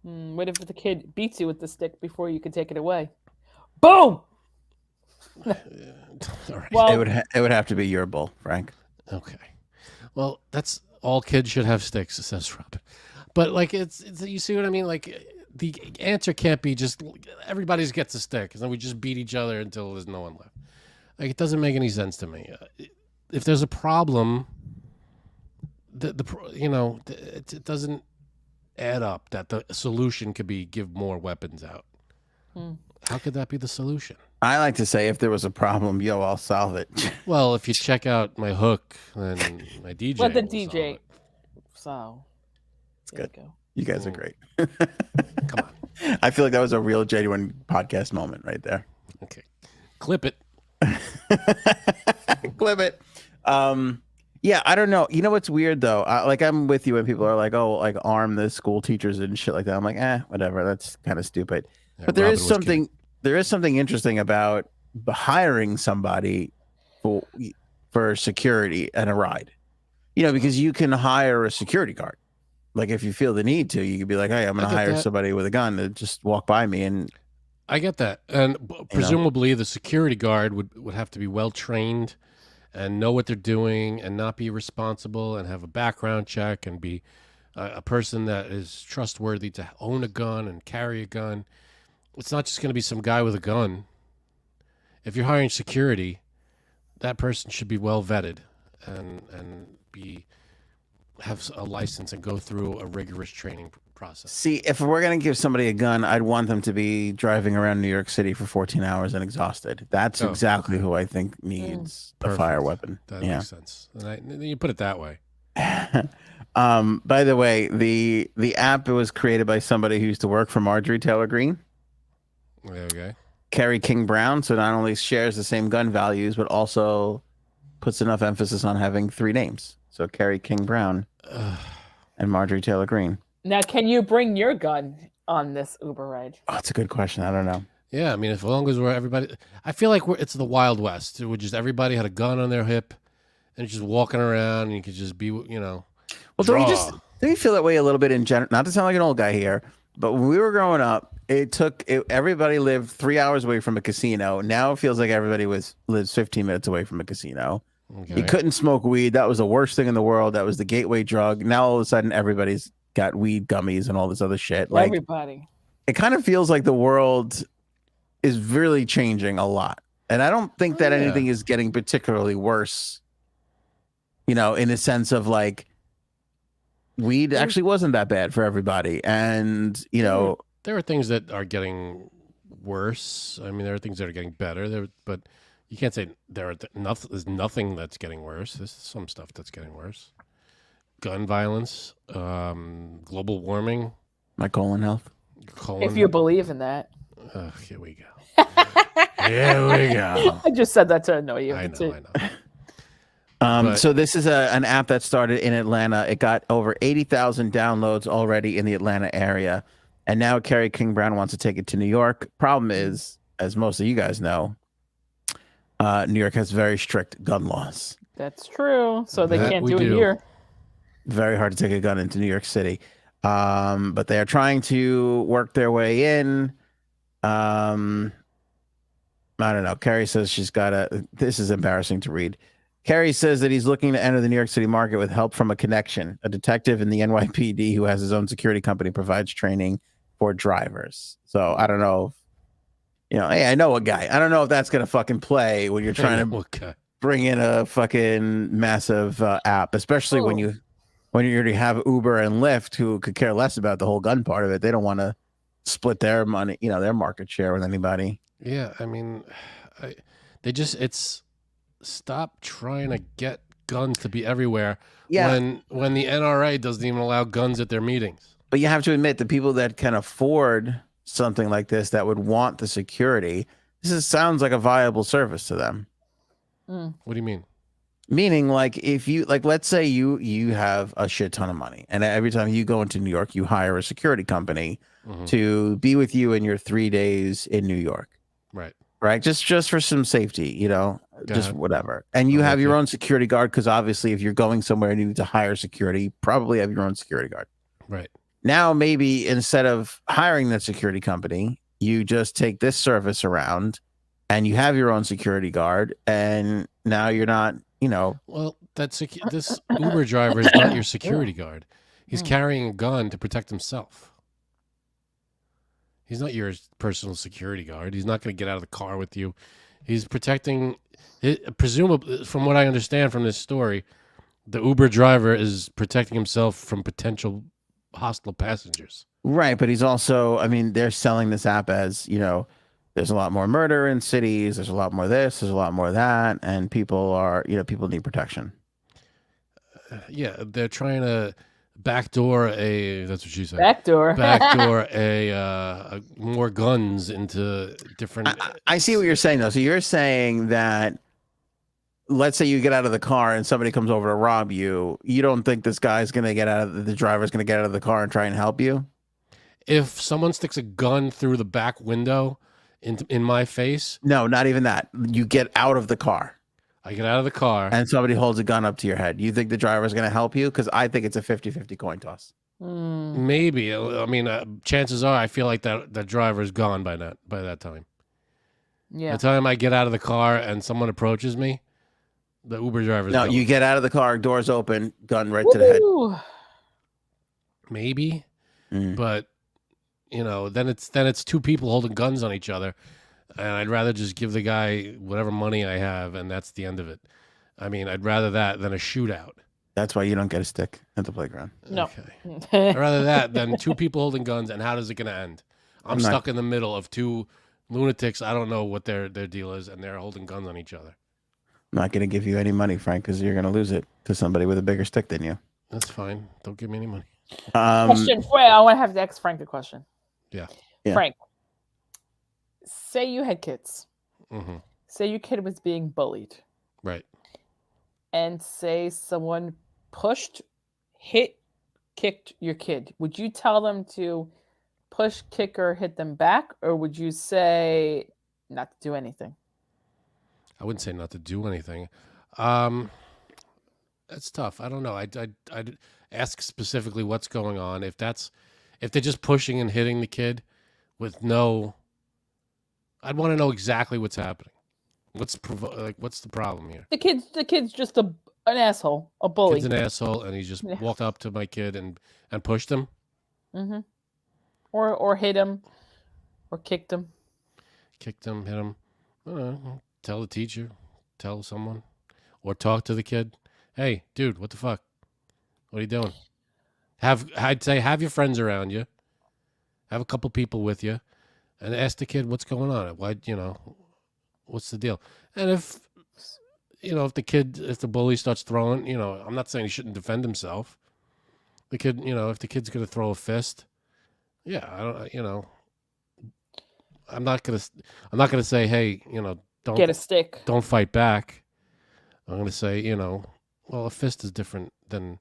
What if the kid beats you with the stick before you can take it away? Boom! All right. Well, It would have to be your bull, Frank. Okay. Well, that's all kids should have sticks, says Robin. But like, it's you see what I mean? Like, the answer can't be just everybody gets a stick, and then we just beat each other until there's no one left. Like, it doesn't make any sense to me. If there's a problem, it doesn't add up that the solution could be give more weapons out. How could that be the solution? I like to say, if there was a problem, I'll solve it. Well, if you check out my hook and my DJ, let the will solve DJ. it. So It's good. Go. You guys are great. Come on. I feel like that was a real genuine podcast moment right there. Okay. Clip it. Clip it. Yeah, I don't know. You know what's weird though? I'm with you when people are like, "Oh, like arm the school teachers and shit like that." I'm like, whatever. That's kind of stupid. Yeah, but there Robin is was something. kidding. There is something interesting about hiring somebody for security and a ride. Because you can hire a security guard. Like, if you feel the need to, you could be like, "Hey, I'm going to hire somebody with a gun to just walk by me." And I get that. And presumably the security guard would have to be well trained and know what they're doing and not be irresponsible and have a background check and be a person that is trustworthy to own a gun and carry a gun. It's not just going to be some guy with a gun. If you're hiring security, that person should be well vetted and have a license and go through a rigorous training process. See, if we're going to give somebody a gun, I'd want them to be driving around New York City for 14 hours and exhausted. That's exactly who I think needs a fire weapon. That makes sense. And you put it that way. By the way, the app was created by somebody who used to work for Marjorie Taylor Greene. Okay. Kerry King Brown. So not only shares the same gun values, but also puts enough emphasis on having 3 names. So Kerry King Brown and Marjorie Taylor Greene. Now, can you bring your gun on this Uber ride? Oh, that's a good question. I don't know. Yeah, I mean, as long as I feel like it's the Wild West. It would just everybody had a gun on their hip and just walking around, and you could just be, Well, don't you feel that way a little bit in general? Not to sound like an old guy here, but when we were growing up, everybody lived 3 hours away from a casino. Now it feels like everybody lives 15 minutes away from a casino. Okay. You couldn't smoke weed. That was the worst thing in the world. That was the gateway drug. Now all of a sudden everybody's got weed gummies and all this other shit. Like, everybody. it kind of feels like the world is really changing a lot. And I don't think that anything is getting particularly worse, in a sense of like, weed actually wasn't that bad for everybody. And, there are things that are getting worse. I mean, there are things that are getting better. But you can't say there's nothing that's getting worse. There's some stuff that's getting worse. Gun violence, global warming. My colon health. If you believe in that. Here we go. Here we go. I just said that to annoy you. I know. So this is an app that started in Atlanta. It got over 80,000 downloads already in the Atlanta area. And now Kerry King Brown wants to take it to New York. Problem is, as most of you guys know, New York has very strict gun laws. That's true. So they can't do it here. Very hard to take a gun into New York City. But they are trying to work their way in. I don't know. Kerry says this is embarrassing to read. Kerry says that he's looking to enter the New York City market with help from a connection. A detective in the NYPD who has his own security company provides training for drivers. So I don't know. Hey, I know a guy. I don't know if that's going to fucking play when you're trying to bring in a fucking massive app, especially when you already have Uber and Lyft, who could care less about the whole gun part of it. They don't want to split their money, their market share with anybody. Yeah, I mean, stop trying to get guns to be everywhere. Yeah. When the NRA doesn't even allow guns at their meetings. But you have to admit, the people that can afford something like this, that would want the security, sounds like a viable service to them. What do you mean? Meaning, like, if you, like, let's say you have a shit ton of money, and every time you go into New York, you hire a security company to be with you in your 3 days in New York. Right. Just for some safety, just whatever. And you have your own security guard, because obviously if you're going somewhere and you need to hire security, you probably have your own security guard. Right. Now, maybe instead of hiring that security company, you just take this service around and you have your own security guard, and now you're not, Well, this Uber driver is not your security guard. He's carrying a gun to protect himself. He's not your personal security guard. He's not going to get out of the car with you. He's protecting, presumably, from what I understand from this story, the Uber driver is protecting himself from potential hostile passengers. Right, but he's also, I mean, they're selling this app as, there's a lot more murder in cities, there's a lot more this, there's a lot more of that, and people need protection. Yeah, they're trying to backdoor that's what she said. Backdoor more guns into different. I see what you're saying, though. So you're saying that, let's say you get out of the car and somebody comes over to rob you. You don't think this guy's going to the driver's going to get out of the car and try and help you? If someone sticks a gun through the back window in my face. No, not even that. You get out of the car. I get out of the car. And somebody holds a gun up to your head. You think the driver's going to help you? Because I think it's a 50-50 coin toss. Maybe. I mean, chances are I feel like that driver's gone by that time. Yeah. The time I get out of the car and someone approaches me, the Uber driver's gone. You get out of the car, doors open, gun right to the head. Maybe. But, then it's two people holding guns on each other. And I'd rather just give the guy whatever money I have, and that's the end of it. I mean, I'd rather that than a shootout. That's why you don't get a stick at the playground. No. Okay. I'd rather that than two people holding guns, and how is it going to end? I'm stuck in the middle of two lunatics. I don't know what their deal is, and they're holding guns on each other. I'm not going to give you any money, Frank, because you're going to lose it to somebody with a bigger stick than you. That's fine. Don't give me any money. Question. I want to have to ask Frank a question. Yeah. Frank. Say you had kids. Say your kid was being bullied. Right. And say someone pushed, hit, kicked your kid. Would you tell them to push, kick, or hit them back? Or would you say not to do anything? I wouldn't say not to do anything. That's tough. I don't know. I'd ask specifically what's going on. If they're just pushing and hitting the kid, with no. I'd want to know exactly what's happening. What's the problem here? The kid's just an asshole, a bully. Kid's an asshole, and he just walked up to my kid and pushed him. Mm-hmm. Or hit him, or kicked him. Kicked him, hit him. Tell the teacher, tell someone, or talk to the kid. Hey, dude, what the fuck? What are you doing? I'd say have your friends around you. Have a couple people with you, and ask the kid what's going on. Why, what's the deal? And if the bully starts throwing, I'm not saying he shouldn't defend himself. The kid, if the kid's gonna throw a fist, yeah, I don't, I'm not gonna say, hey, don't get a stick, don't fight back. I'm gonna say, well, a fist is different than,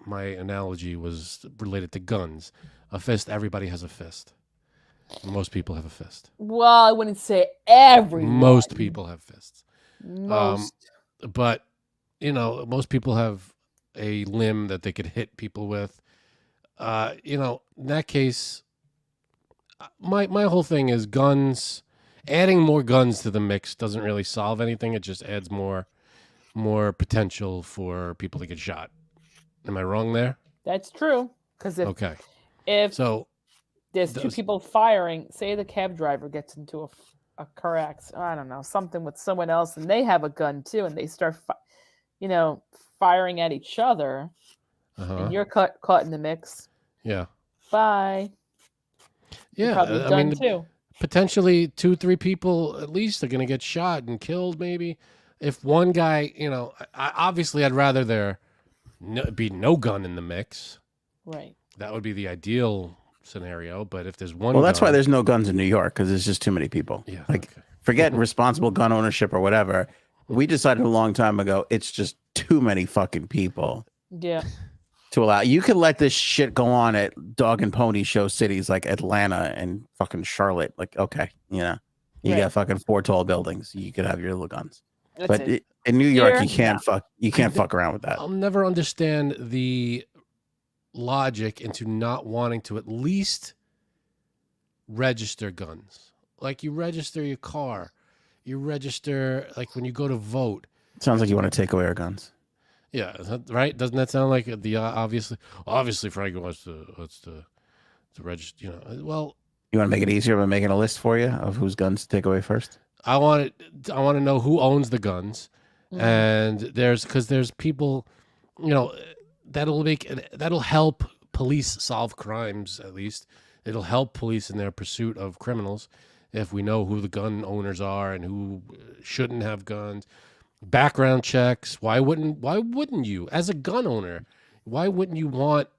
my analogy was related to guns. A fist, everybody has a fist. Most people have a fist. Well, I wouldn't say everyone. Most people have fists. Most. But, most people have a limb that they could hit people with. In that case, my whole thing is guns. Adding more guns to the mix doesn't really solve anything. It just adds more potential for people to get shot. Am I wrong there? That's true. Because if there's two people firing, say the cab driver gets into a car accident, I don't know, something with someone else, and they have a gun too, and they start, firing at each other, and you're caught in the mix. Yeah. Bye. Yeah, I mean, too. Potentially 2-3 people at least are going to get shot and killed. Maybe if one guy, obviously I'd rather there be no gun in the mix. Right. That would be the ideal scenario. But if there's one, well, that's why there's no guns in New York, because there's just too many people. Yeah. Forget responsible gun ownership or whatever. We decided a long time ago it's just too many fucking people. Yeah. To allow you could let this shit go on at dog and pony show cities like Atlanta and fucking Charlotte. Like, okay, you got fucking 4 tall buildings. You could have your little guns. But in New York, you can't fuck around with that. I'll never understand the logic into not wanting to at least register guns. Like you register your car, you register like when you go to vote. Sounds like you want to take away our guns. Yeah, right. Doesn't that sound like the obviously Frank wants to register? Well, you want to make it easier by making a list for you of whose guns to take away first. I want to know who owns the guns, and there's people, that'll help police solve crimes. At least it'll help police in their pursuit of criminals if we know who the gun owners are and who shouldn't have guns. Background checks. Why wouldn't you, as a gun owner, why wouldn't you want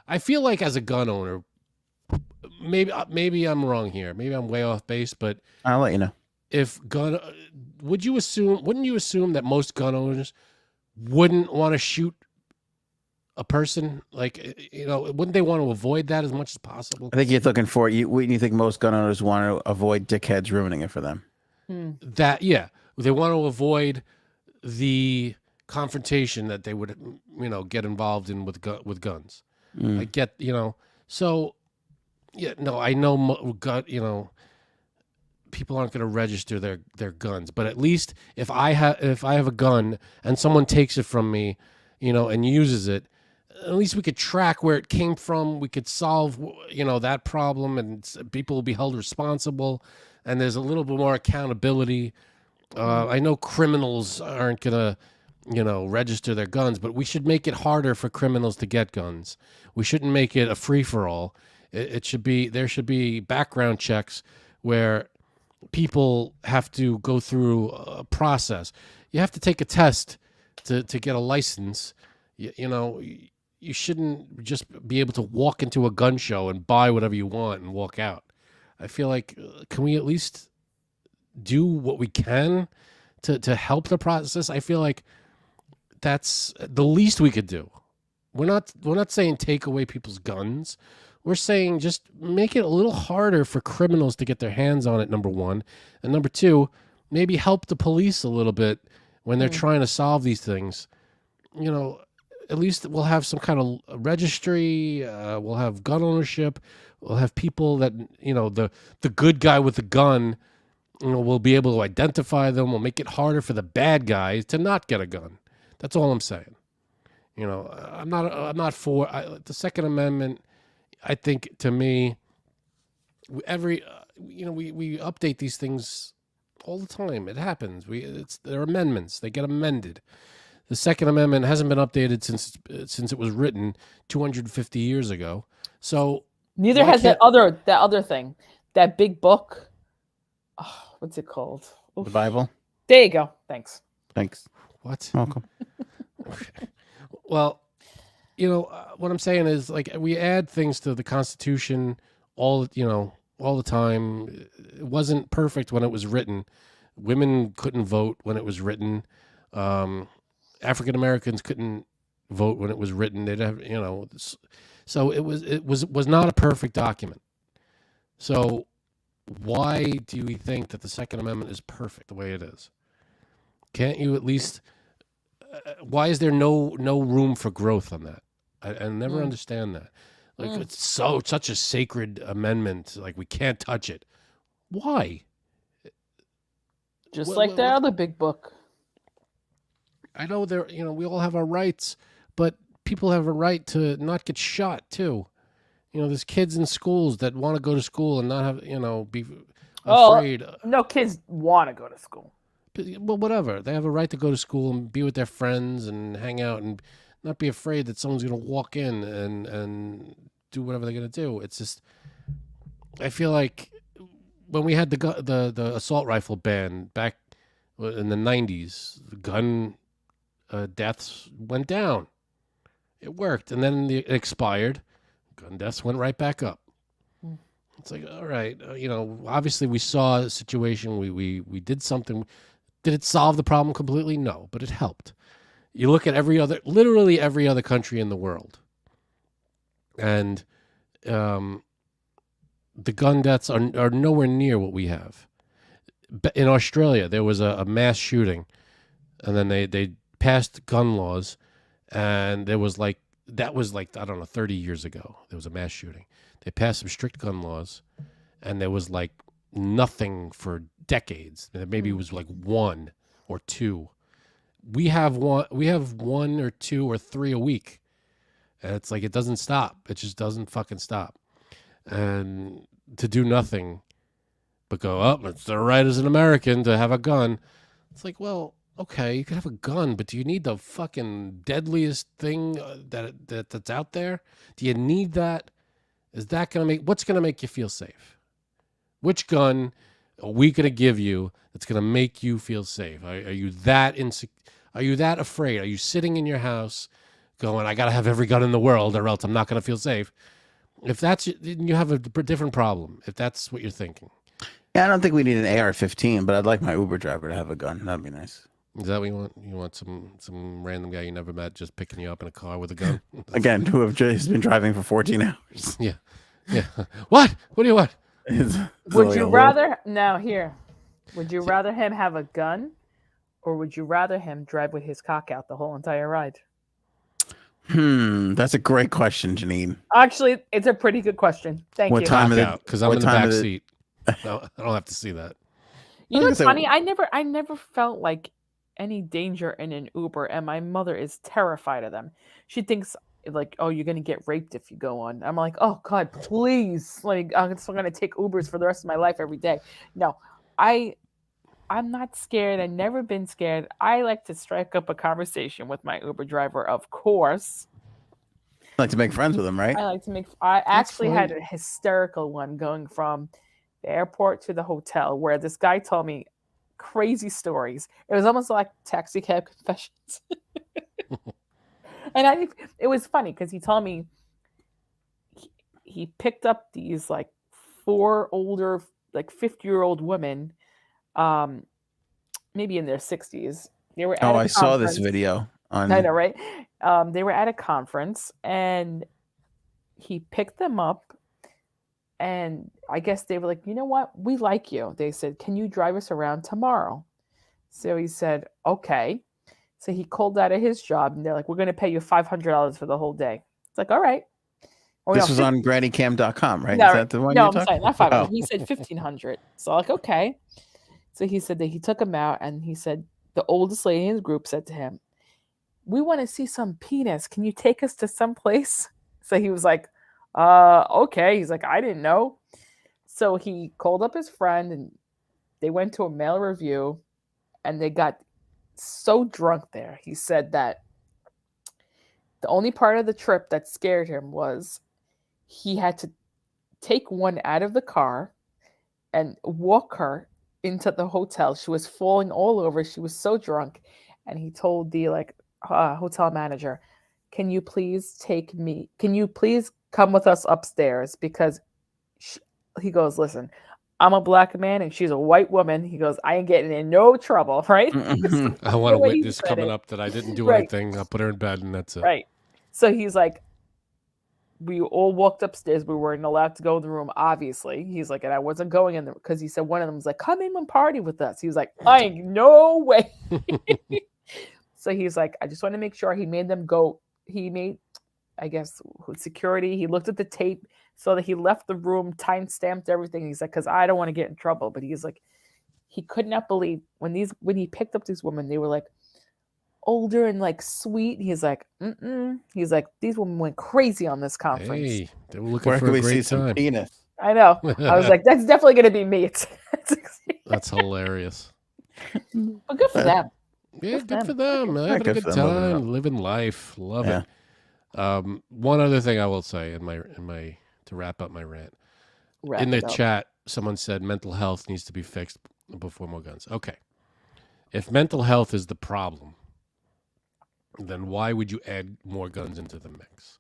I feel like as a gun owner, maybe I'm wrong here. Maybe I'm way off base, but I'll let you know. Wouldn't you assume that most gun owners wouldn't want to shoot a person? Like, wouldn't they want to avoid that as much as possible? I think you're looking for you think most gun owners want to avoid dickheads ruining it for them. That they want to avoid the confrontation that they would get involved in with guns. I get so I know people aren't going to register their guns, but at least if I have a gun and someone takes it from me, and uses it, at least we could track where it came from. We could solve that problem, and people will be held responsible. And there's a little bit more accountability. I know criminals aren't going to, register their guns, but we should make it harder for criminals to get guns. We shouldn't make it a free-for-all. There should be background checks where people have to go through a process. You have to take a test to get a license. You shouldn't just be able to walk into a gun show and buy whatever you want and walk out. I feel like, can we at least do what we can to help the process? I feel like that's the least we could do. We're not saying take away people's guns. We're saying just make it a little harder for criminals to get their hands on it, number one. And number two, maybe help the police a little bit when they're trying to solve these things. at least we'll have some kind of registry. We'll have gun ownership. We'll have people that, the good guy with the gun, we'll be able to identify them. We'll make it harder for the bad guys to not get a gun. That's all I'm saying. I'm not for the Second Amendment. I think, to me, we update these things all the time. It happens. They're amendments. They get amended. The Second Amendment hasn't been updated since it was written 250 years ago. So neither has that other thing, that big book. Oh, what's it called? Oof. The Bible. There you go. Thanks. What? Welcome. Okay. Well, what I'm saying is, like, we add things to the Constitution all the time. It wasn't perfect when it was written. Women couldn't vote when it was written. African Americans couldn't vote when it was written. They'd have, so it was not a perfect document. So why do we think that the Second Amendment is perfect the way it is? Can't you at least? Why is there no room for growth on that? I never understand that. Like, it's such a sacred amendment. Like, we can't touch it. Why? Just like the other big book. I know we all have our rights, but people have a right to not get shot too. There's kids in schools that want to go to school and not have, be afraid. No kids want to go to school. Well, whatever. They have a right to go to school and be with their friends and hang out and not be afraid that someone's going to walk in and do whatever they're going to do. It's just, I feel like when we had the assault rifle ban back in the 90s, the gun deaths went down. It worked. And then it expired. Gun deaths went right back up. It's like, all right, obviously we saw a situation. We did something. Did it solve the problem completely? No, but it helped. You look at literally every other country in the world, and the gun deaths are nowhere near what we have. In Australia, there was a mass shooting, and then they passed gun laws, and that was like, I don't know, 30 years ago. There was a mass shooting. They passed some strict gun laws, and there was like nothing for decades. Maybe it was like 1 or 2. We have one or 2 or 3 a week. And it's like, it doesn't stop. It just doesn't fucking stop. And to do nothing but go up, it's the right as an American to have a gun. It's like, well, okay, you can have a gun, but do you need the fucking deadliest thing that's out there? Do you need that? Is that what's going to make you feel safe? Which gun are we going to give you that's going to make you feel safe? Are you that Are you that afraid? Are you sitting in your house going, I got to have every gun in the world or else I'm not going to feel safe? If that's, then you have a different problem, if that's what you're thinking. Yeah, I don't think we need an AR-15, but I'd like my Uber driver to have a gun. That'd be nice. Is that what you want? You want some random guy you never met just picking you up in a car with a gun? Again, who have just been driving for 14 hours. Yeah. What? What do you want? Would you rather would you rather him have a gun, or would you rather him drive with his cock out the whole entire ride? That's a great question, Janine. Actually, it's a pretty good question. Thank you. What time is it? Because I'm in the back seat. No, I don't have to see that. You know what's funny? I never felt like any danger in an Uber, and my mother is terrified of them. She thinks, like, oh, you're gonna get raped if you go on. I'm like, oh God, please! Like, I'm still gonna take Ubers for the rest of my life every day. No, I'm not scared. I've never been scared. I like to strike up a conversation with my Uber driver, of course. I like to make friends with him, right? I actually had a hysterical one going from the airport to the hotel, where this guy told me crazy stories. It was almost like taxi cab confessions. And it was funny because he told me he picked up these like 4 older, like 50-year-old women, maybe in their 60s. They were at I saw this video. I know, right? They were at a conference, and he picked them up, and I guess they were like, you know what? We like you. They said, can you drive us around tomorrow? So he said, okay. So he called out of his job, and they're like, "We're going to pay you $500 for the whole day." It's like, all right. Or This no, was on grannycam.com, right? no, Is that the one no, you're I'm talking sorry, not 500. Oh. He said 1,500. So like, okay. So he said that he took him out, and he said the oldest lady in his group said to him, "We want to see some penis. Can you take us to some place?" So he was like, okay. He's like, I didn't know. So he called up his friend, and they went to a male review, and they got so drunk there. He said that the only part of the trip that scared him was he had to take one out of the car and walk her into the hotel. She was falling all over. She was so drunk. And he told the hotel manager, "Can you please take me? Can you please come with us upstairs?" Because he goes, "Listen, I'm a black man and she's a white woman." He goes, "I ain't getting in no trouble," right? I want a witness coming up that I didn't do anything. I'll put her in bed and that's it. Right. So he's like, we all walked upstairs. We weren't allowed to go in the room, obviously. He's like, and I wasn't going in there because he said one of them was like, "Come in and party with us." He was like, "I ain't no way." So he's like, I just want to make sure. He made them go. He made, I guess, security. He looked at the tape so that he left the room, time stamped everything. He's like, because I don't want to get in trouble. But he's like, he could not believe when he picked up these women, they were like older and like sweet. He's like, He's like, these women went crazy on this conference. Hey, they were looking for a great time. Penis? I know. I was like, that's definitely going to be me. That's hilarious. But good for them. Yeah, good for them. Having a good time, living life, love it. One other thing I will say in my to wrap up my rant. In the chat, someone said mental health needs to be fixed before more guns. Okay, if mental health is the problem, then why would you add more guns into the mix?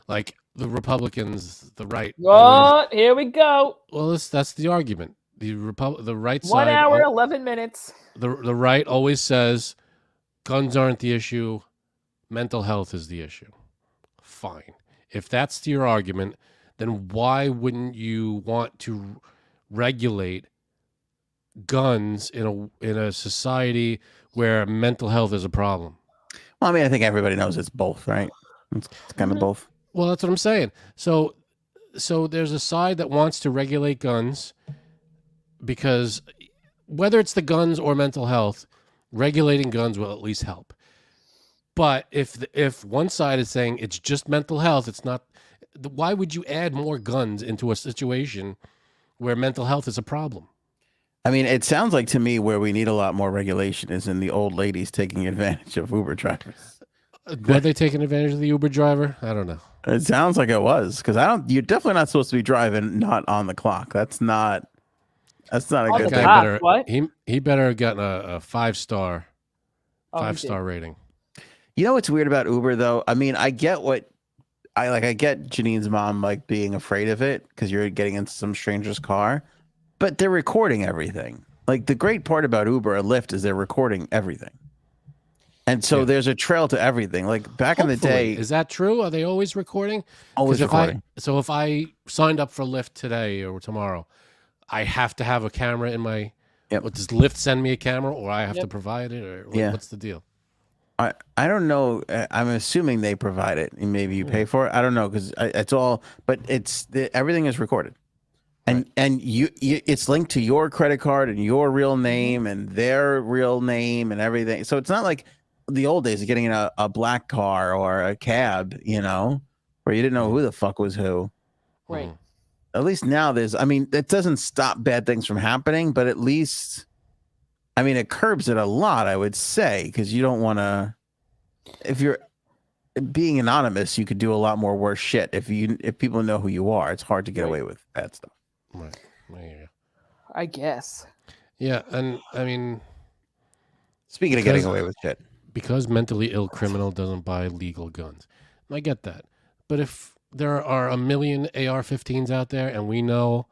Like the Republicans, the right. Oh, here we go. Well, that's the argument. The right side. 1 hour, 11 minutes. The right always says guns aren't the issue, mental health is the issue. Fine. If that's your argument, then why wouldn't you want to regulate guns in a society where mental health is a problem? Well, I mean, I think everybody knows it's both, right? It's kind of both. Well, that's what I'm saying. So there's a side that wants to regulate guns because whether it's the guns or mental health, regulating guns will at least help. But if one side is saying it's just mental health, it's not. Why would you add more guns into a situation where mental health is a problem? I mean, it sounds like to me where we need a lot more regulation is in the old ladies taking advantage of Uber drivers. Were they taking advantage of the Uber driver? I don't know. It sounds like it was because you're definitely not supposed to be driving not on the clock. That's not a good thing. He better have gotten a 5-star rating. You know what's weird about Uber though? I mean, I get Janine's mom like being afraid of it because you're getting into some stranger's car, but they're recording everything. Like the great part about Uber or Lyft is they're recording everything. And so there's a trail to everything. Like back in the day. Is that true? Are they always recording? Always recording. So if I signed up for Lyft today or tomorrow, I have to have a camera in my... Yep. Does Lyft send me a camera or I have to provide it? Or what's the deal? I don't know. I'm assuming they provide it. And maybe you pay for it. I don't know because it's all... But everything is recorded. And it's linked to your credit card and your real name and their real name and everything. So it's not like the old days of getting in a black car or a cab, where you didn't know who the fuck was who. Right. At least now it doesn't stop bad things from happening, but at least, it curbs it a lot, I would say, because you don't want to, if you're being anonymous, you could do a lot more worse shit. If people know who you are, it's hard to get away with bad stuff. Right. Yeah. I guess. Yeah. And speaking of getting away with shit. Because mentally ill criminal doesn't buy legal guns. I get that. But if there are 1 million AR-15s out there and we know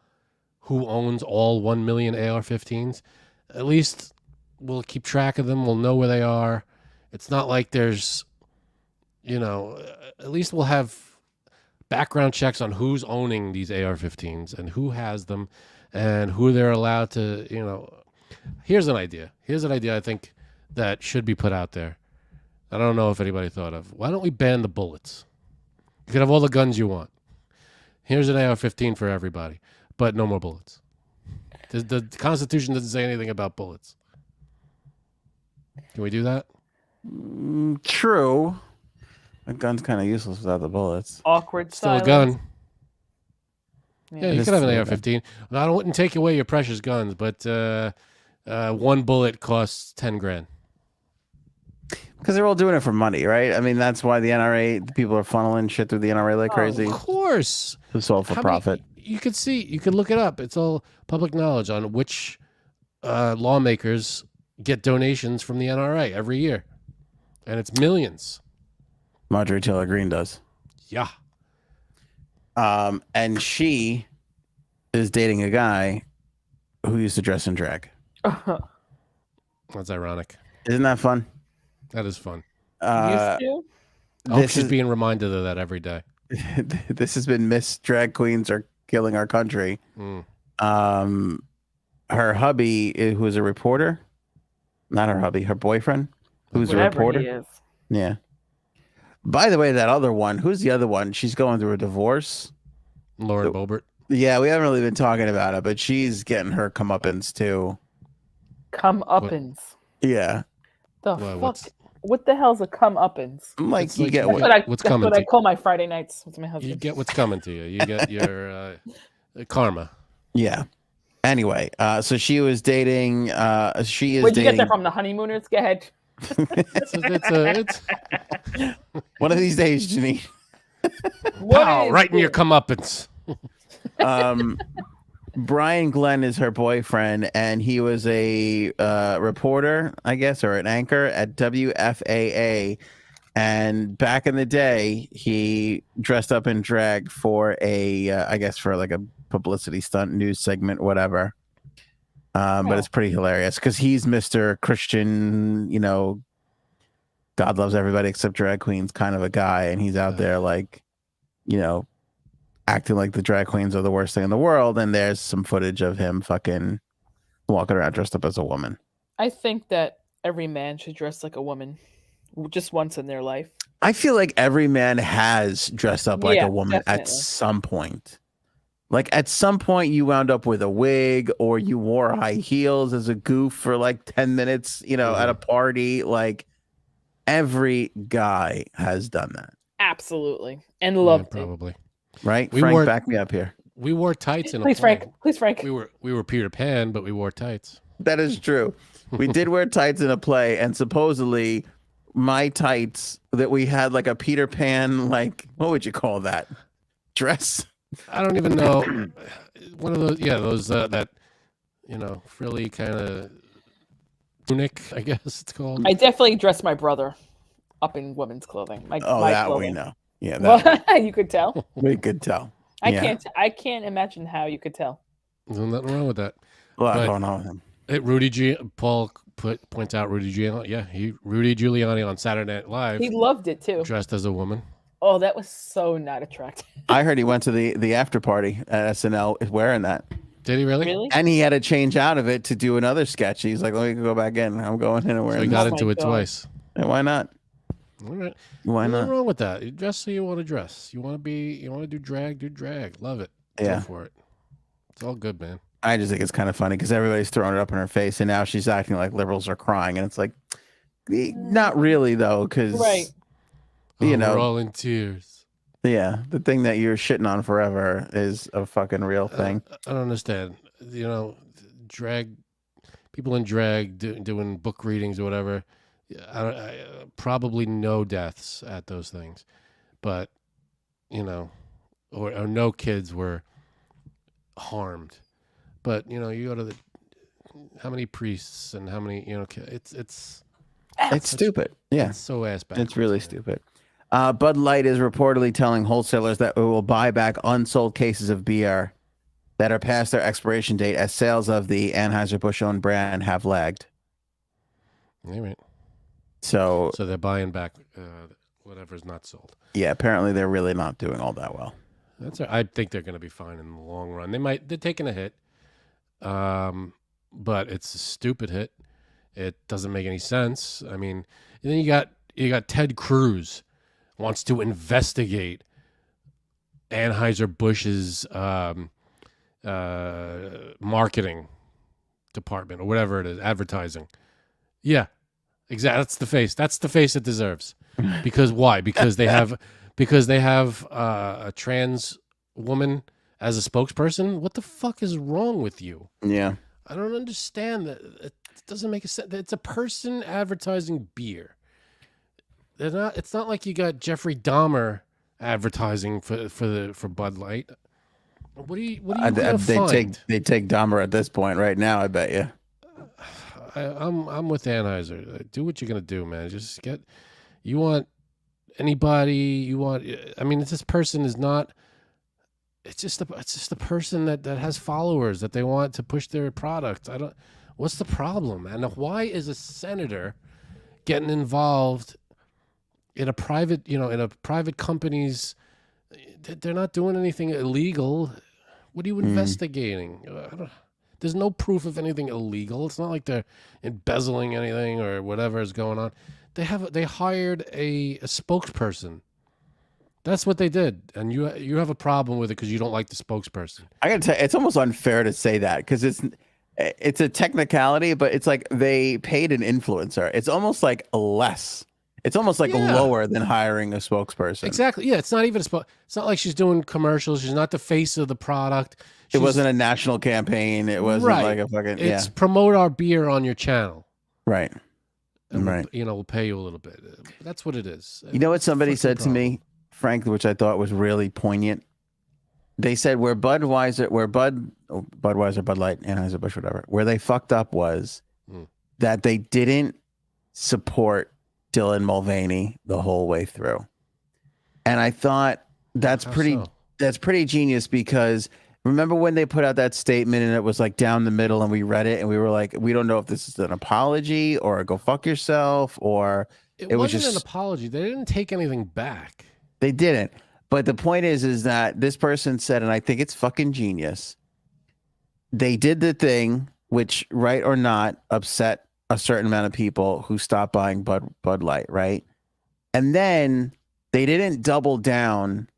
who owns all 1 million AR-15s, at least we'll keep track of them. We'll know where they are. It's not like there's, at least we'll have background checks on who's owning these AR-15s and who has them and who they're allowed to, Here's an idea I think that should be put out there. I don't know if anybody thought of. Why don't we ban the bullets? You could have all the guns you want. Here's an AR-15 for everybody, but no more bullets. The Constitution doesn't say anything about bullets. Can we do that? True. A gun's kind of useless without the bullets. Awkward Still silence. a gun. Yeah. Yeah, you could have an AR-15. I wouldn't take away your precious guns, but one bullet costs $10,000. Because they're all doing it for money, right? I mean, that's why the NRA, the people are funneling shit through the NRA like crazy. Of course. It's all for profit. You could look it up. It's all public knowledge on which lawmakers get donations from the NRA every year. And it's millions. Marjorie Taylor Greene does. Yeah. And she is dating a guy who used to dress in drag. That's ironic. Isn't that fun? That is fun. Used to? I hope she's being reminded of that every day. This has been Miss Drag Queens Are Killing Our Country. Her hubby, who is a reporter, not her hubby, her boyfriend, who's Whatever a reporter. he is. Yeah. By the way, that other one, who's the other one? She's going through a divorce. Lauren Boebert. Yeah, we haven't really been talking about it, but she's getting her comeuppance too. Comeuppance. Yeah. The Well, fuck? What the hell's a comeuppance? Like, It's you like get you what, get- what's coming That's what to I call my Friday nights with my husband. You get what's coming to you. You get your karma. yeah. Anyway, so she was dating. She is Where'd you dating. get that from? The Honeymooners? Go ahead. It's One of these days, Janine. What pow, is right in your it? comeuppance. Brian Glenn is her boyfriend, and he was a reporter, I guess, or an anchor at WFAA. And back in the day, he dressed up in drag for I guess for like a publicity stunt, news segment, whatever. But it's pretty hilarious because he's Mr. Christian, God loves everybody except drag queens kind of a guy. And he's out there like, acting like the drag queens are the worst thing in the world. And there's some footage of him fucking walking around dressed up as a woman. I think that every man should dress like a woman just once in their life. I feel like every man has dressed up like Yeah, a woman at definitely. some point. Like at some point you wound up with a wig or you wore high heels as a goof for like 10 minutes, at a party. Like every guy has done that. Absolutely. And loved it. Probably. Right? We Frank, wore- back me up here. We wore tights in a Please, play. Frank. Please, Frank. We were Peter Pan, but we wore tights. That is true. We did wear tights in a play, and supposedly my tights that we had like a Peter Pan, like, what would you call that? Dress? I don't even know. One of those that frilly kind of tunic, I guess it's called. I definitely dressed my brother up in women's clothing. My That clothing. we know. Yeah, that Well, you could tell. we could tell. Yeah. I can't imagine how you could tell. There's nothing wrong with that. A lot But- going on with him. Paul points out Rudy Giuliani. Yeah, Rudy Giuliani on Saturday Night Live He loved it too. dressed as a woman. Oh, that was so not attractive. I heard he went to the after party at SNL wearing that. Did he really? Really? And he had to change out of it to do another sketch. He's like, let me go back in. I'm going in and So he wearing got Oh this. into my it God. twice. And why not? All right. Why Nothing not? wrong with that. You dress so you want to dress. You want to do drag. Love it. Yeah. Go for it. It's all good, man. I just think it's kind of funny because everybody's throwing it up in her face, and now she's acting like liberals are crying, and it's like, not really though, because Right. We're all in tears. yeah, the thing that you're shitting on forever is a fucking real thing. I don't understand. Drag people in drag doing book readings or whatever. Probably no deaths at those things, but or no kids were harmed. But you go to how many priests and how many it's Stupid. Yeah, it's so ass backwards. it's really man. stupid. Bud Light is reportedly telling wholesalers that it will buy back unsold cases of beer that are past their expiration date as sales of the Anheuser-Busch owned brand have lagged. All right. So So they're buying back whatever's not sold. yeah, apparently they're really not doing all that well. I think they're going to be fine in the long run. They're taking a hit, but it's a stupid hit. It doesn't make any sense. I mean, and then you got Ted Cruz wants to investigate Anheuser-Busch's marketing department or whatever it is, advertising. Yeah, exactly. That's the face it deserves. Because why? Because they have a trans woman as a spokesperson. What the fuck is wrong with you? Yeah, I don't understand that. It doesn't make a sense. It's a person advertising beer. They're not. It's not like you got Jeffrey Dahmer advertising for Bud Light. What are you gonna find? They take Dahmer at this point right now. I bet you. I'm with Anheuser. Do what you're gonna do, man. Just get. You want anybody? You want? I mean, this person is not. It's just a person that has followers that they want to push their product. What's the problem, man? Now, why is a senator getting involved in a private, in a private company's? They're not doing anything illegal. What are you investigating? There's no proof of anything illegal. It's not like they're embezzling anything or whatever is going on. They hired a spokesperson. That's what they did, and you have a problem with it because you don't like the spokesperson. I gotta tell you, it's almost unfair to say that because it's a technicality, but it's like they paid an influencer. It's almost like less. It's almost like lower than hiring a spokesperson. Exactly. Yeah, it's not even it's not like she's doing commercials. She's not the face of the product. It wasn't a national campaign. It wasn't like a fucking. It's promote our beer on your channel. Right. And right. We'll pay you a little bit. That's what it is. You know what somebody said to me, Frank, which I thought was really poignant. They said Bud Light, Anheuser-Busch, whatever, where they fucked up was that they didn't support Dylan Mulvaney the whole way through. And I thought that's pretty genius because remember when they put out that statement and it was like down the middle and we read it and we were like, we don't know if this is an apology or a go fuck yourself or it was just an apology. They didn't take anything back. They didn't. But the point is that this person said, and I think it's fucking genius. They did the thing, which right or not upset a certain amount of people who stopped buying Bud Light, right? And then they didn't double down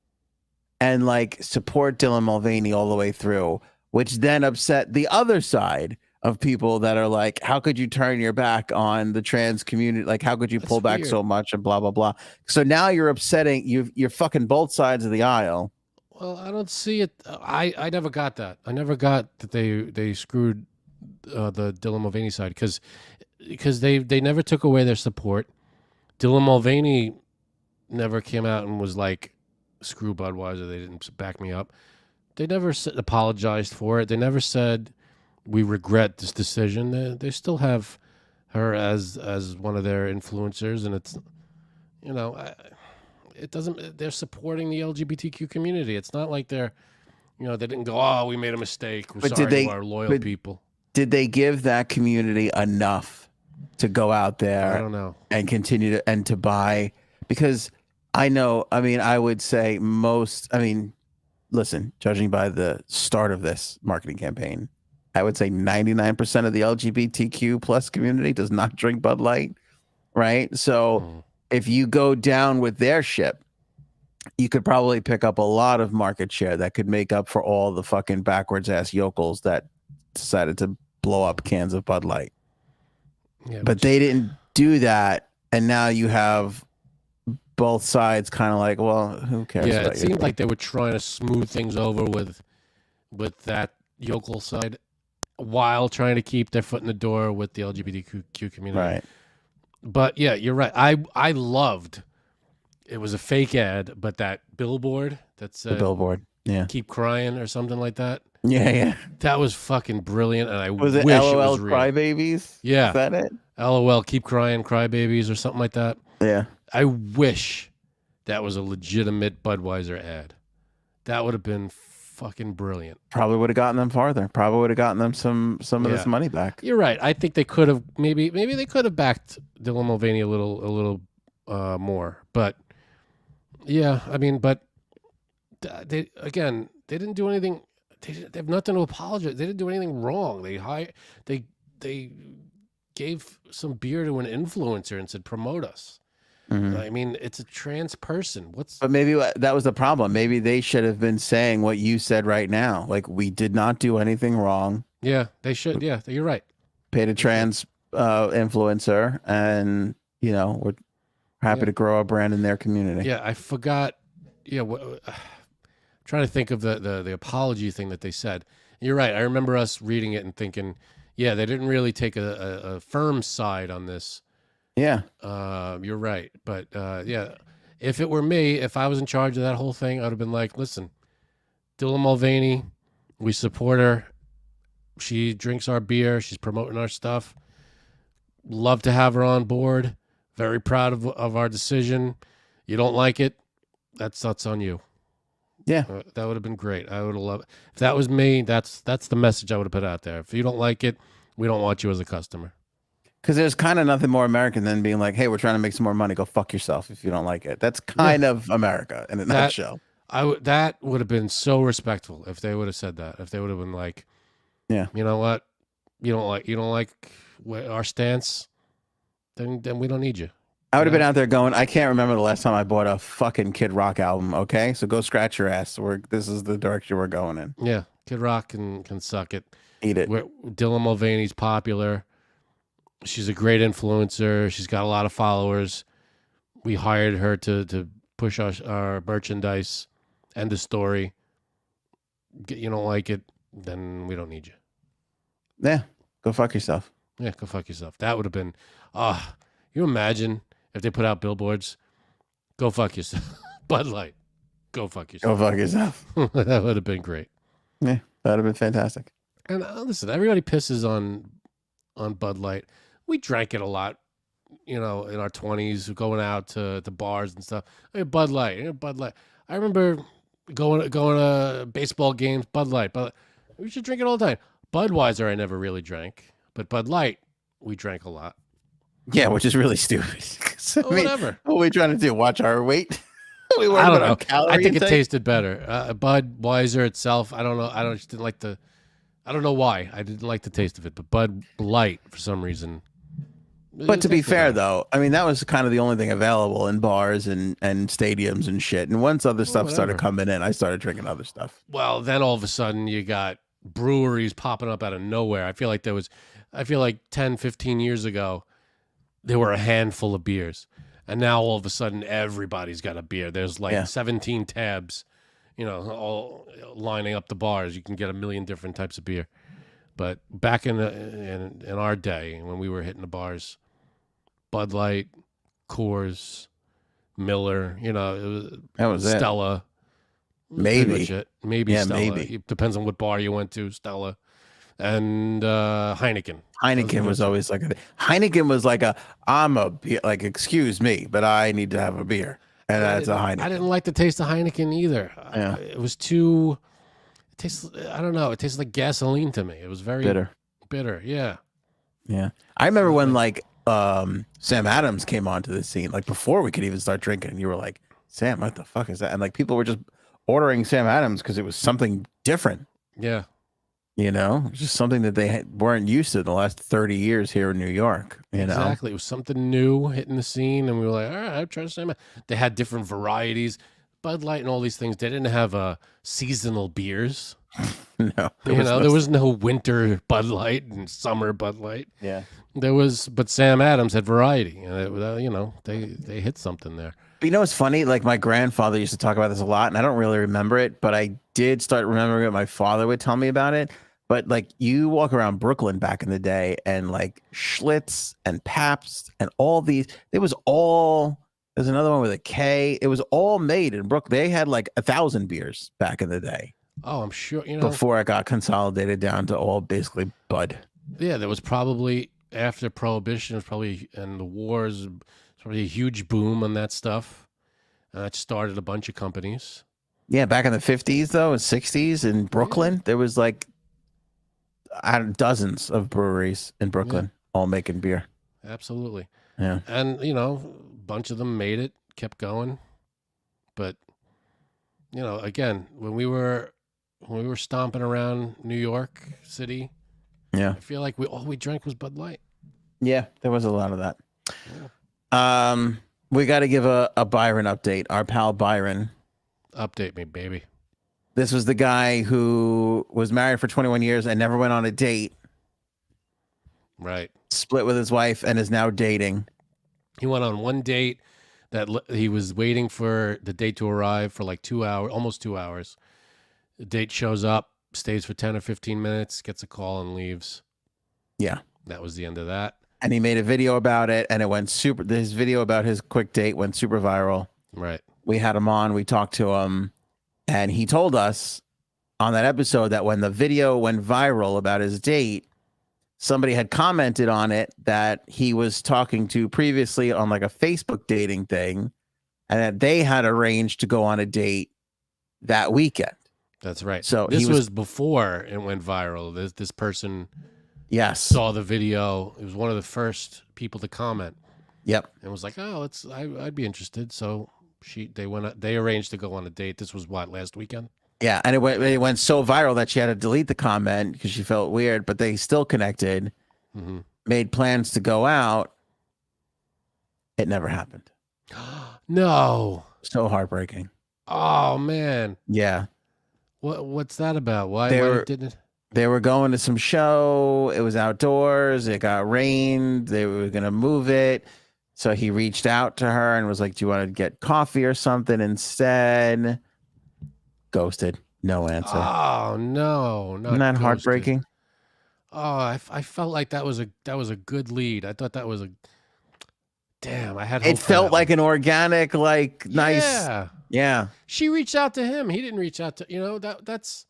and like support Dylan Mulvaney all the way through, which then upset the other side of people that are like, how could you turn your back on the trans community? Like, how could you pull back so much and blah, blah, blah. So now you're upsetting, you're fucking both sides of the aisle. Well, I don't see it. I never got that. I never got that they screwed the Dylan Mulvaney side because they never took away their support. Dylan Mulvaney never came out and was like, screw Budweiser. They didn't back me up. They never apologized for it. They never said, we regret this decision. They still have her as one of their influencers, and it's, it doesn't. They're supporting the LGBTQ community. It's not like they're, they didn't go, oh, we made a mistake. We're sorry to our loyal people. Did they give that community enough to go out there? I don't know. And continue to buy? Because I know. I mean, I would say most. I mean, listen, judging by the start of this marketing campaign, I would say 99% of the LGBTQ plus community does not drink Bud Light, right? So if you go down with their ship, you could probably pick up a lot of market share that could make up for all the fucking backwards ass yokels that decided to blow up cans of Bud Light. Yeah, but they didn't do that, and now you have both sides kind of like, well, who cares? Yeah, it seemed like they were trying to smooth things over with that yokel side, while trying to keep their foot in the door with the LGBTQ community. Right. But yeah, you're right. I loved, it was a fake ad, but that billboard that said, the billboard, yeah, keep crying or something like that. Yeah. That was fucking brilliant. And I wish it LOL was real. Crybabies? Yeah. Is that it? LOL, keep crying, crybabies or something like that. Yeah. I wish that was a legitimate Budweiser ad. That would have been fucking brilliant. Probably would have gotten them farther. Probably would have gotten them some of this money back. You're right. I think they could have maybe they could have backed Dylan Mulvaney a little more. But yeah, I mean, but they didn't do anything. They have nothing to apologize. They didn't do anything wrong. They gave some beer to an influencer and said promote us. I mean, it's a trans person. But maybe that was the problem. Maybe they should have been saying what you said right now. Like, we did not do anything wrong. Yeah, they should. Yeah, you're right. Paid a trans influencer, and we're happy to grow a brand in their community. Yeah, I forgot. Yeah, trying to think of the apology thing that they said. You're right. I remember us reading it and thinking, yeah, they didn't really take a firm side on this. Yeah. You're right. But yeah, if it were me, if I was in charge of that whole thing, I would have been like, listen, Dylan Mulvaney, we support her. She drinks our beer. She's promoting our stuff. Love to have her on board. Very proud of our decision. You don't like it, that's on you. Yeah. That would have been great. I would have loved it. If that was me, that's the message I would have put out there. If you don't like it, we don't want you as a customer. Because there's kind of nothing more American than being like, hey, we're trying to make some more money. Go fuck yourself if you don't like it. That's kind of America in a nutshell. That would have been so respectful if they would have said that. If they would have been like, yeah, you know what? You don't like our stance, then we don't need you. I would have been out there going, I can't remember the last time I bought a fucking Kid Rock album. Okay, so go scratch your ass. This is the direction we're going in. Yeah, Kid Rock can suck it. Eat it. Dylan Mulvaney's popular. She's a great influencer. She's got a lot of followers. We hired her to push our merchandise. End of story. You don't like it, then we don't need you. Yeah, go fuck yourself. Yeah, go fuck yourself. That would have been, you imagine if they put out billboards, go fuck yourself. Bud Light, go fuck yourself. Go fuck yourself. That would have been great. Yeah, that would have been fantastic. And listen, everybody pisses on Bud Light. We drank it a lot, in our 20s, going out to bars and stuff. Hey, Bud Light, Bud Light. I remember going to baseball games, Bud Light. But we should drink it all the time. Budweiser, I never really drank, but Bud Light, we drank a lot. Yeah, which is really stupid. Whatever. What are we trying to do? Watch our weight? I don't know. I think it tasted better. Budweiser itself, I don't know. I don't know why. I didn't like the taste of it, but Bud Light, for some reason. But to be fair, though, I mean, that was kind of the only thing available in bars and stadiums and shit. And once other stuff started coming in, I started drinking other stuff. Well, then all of a sudden you got breweries popping up out of nowhere. I feel like 10, 15 years ago, there were a handful of beers. And now all of a sudden everybody's got a beer. There's like 17 tabs, all lining up the bars. You can get a million different types of beer. But back in our day, when we were hitting the bars, Bud Light, Coors, Miller, that was Stella. Maybe Stella. Maybe. It depends on what bar you went to. Stella and Heineken. Heineken was always like Heineken was like I'm a beer, like, excuse me, but I need to have a beer, and that's a Heineken. I didn't like the taste of Heineken either. Yeah. It was too. It tastes. I don't know. It tastes like gasoline to me. It was very bitter. Yeah. Yeah. I remember when Sam Adams came onto the scene, like before we could even start drinking. You were like, Sam, what the fuck is that? And like people were just ordering Sam Adams because it was something different. Yeah. Just something that they weren't used to the last 30 years here in New York. Exactly. It was something new hitting the scene. And we were like, all right, I'll try Sam Adams. They had different varieties. Bud Light and all these things. They didn't have seasonal beers. No. There was no winter Bud Light and summer Bud Light. Yeah. But Sam Adams had variety. And they hit something there. But it's funny? Like my grandfather used to talk about this a lot, and I don't really remember it, but I did start remembering it. My father would tell me about it. But like you walk around Brooklyn back in the day, and like Schlitz and Pabst and all these, there's another one with a K. It was all made in Brooklyn. They had like 1,000 beers back in the day. Oh, I'm sure. Before it got consolidated down to all basically Bud. Yeah, there was probably after Prohibition, and the wars, probably a huge boom on that stuff. It started a bunch of companies. Yeah, back in the 50s though, and 60s in Brooklyn, there was like dozens of breweries in Brooklyn, all making beer. Absolutely. Yeah, and a bunch of them made it, kept going, but again, when we were stomping around New York City, I feel like all we drank was Bud Light. Yeah, there was a lot of that. Yeah. We got to give a Byron update. Our pal Byron. Update me, baby. This was the guy who was married for 21 years and never went on a date. Right. Split with his wife and is now dating. He went on one date that he was waiting for the date to arrive for like 2 hours, almost 2 hours. The date shows up, stays for 10 or 15 minutes, gets a call and leaves. Yeah. That was the end of that. And he made a video about it, and it went super. His video about his quick date went super viral. Right. We had him on. We talked to him, and he told us on that episode that when the video went viral about his date, somebody had commented on it that he was talking to previously on like a Facebook dating thing, and that they had arranged to go on a date that weekend. That's right. So this was before it went viral. This person. Yes. Saw the video. It was one of the first people to comment. Yep. And was like, "Oh, I'd be interested." So they arranged to go on a date. This was what, last weekend? Yeah, and it went so viral that she had to delete the comment because she felt weird, but they still connected. Mm-hmm. Made plans to go out. It never happened. No. So heartbreaking. Oh man. Yeah. What's that about? Why didn't it? They were going to some show. It was outdoors. It got rained. They were going to move it. So he reached out to her and was like, do you want to get coffee or something instead? Ghosted. No answer. Oh, no. Isn't that heartbreaking? Oh, I felt like that was a good lead. I thought that was damn, I had hope. It felt like an organic, like nice. Yeah. She reached out to him. He didn't reach out to, that's...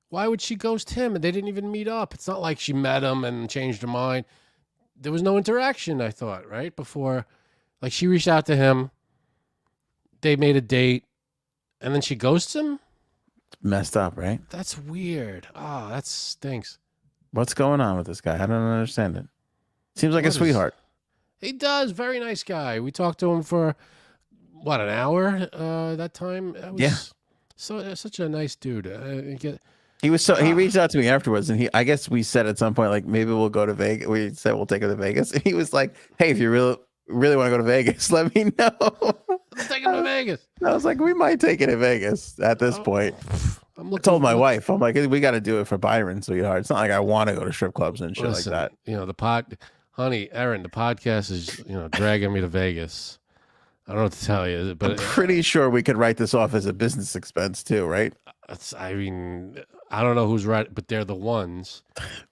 Why would she ghost him? And they didn't even meet up. It's not like she met him and changed her mind. There was no interaction, I thought, right? Before, like she reached out to him. They made a date. And then she ghosts him? Messed up, right? That's weird. Oh, that stinks. What's going on with this guy? I don't understand it. Seems like a sweetheart. He does. Very nice guy. We talked to him for, what, an hour that time? Such a nice dude. He was he reached out to me afterwards, and I guess we said at some point, like, maybe we'll go to Vegas. We said we'll take him to Vegas. And he was like, hey, if you really want to go to Vegas, let me know. Let's take him to Vegas. I was like, we might take it to Vegas at this point. I told my wife, I'm like, we got to do it for Byron, sweetheart. It's not like I want to go to strip clubs and shit like that. Honey, Erin, the podcast is, dragging me to Vegas. I don't know what to tell you, but I'm pretty sure we could write this off as a business expense too, right? I don't know who's right, but they're the ones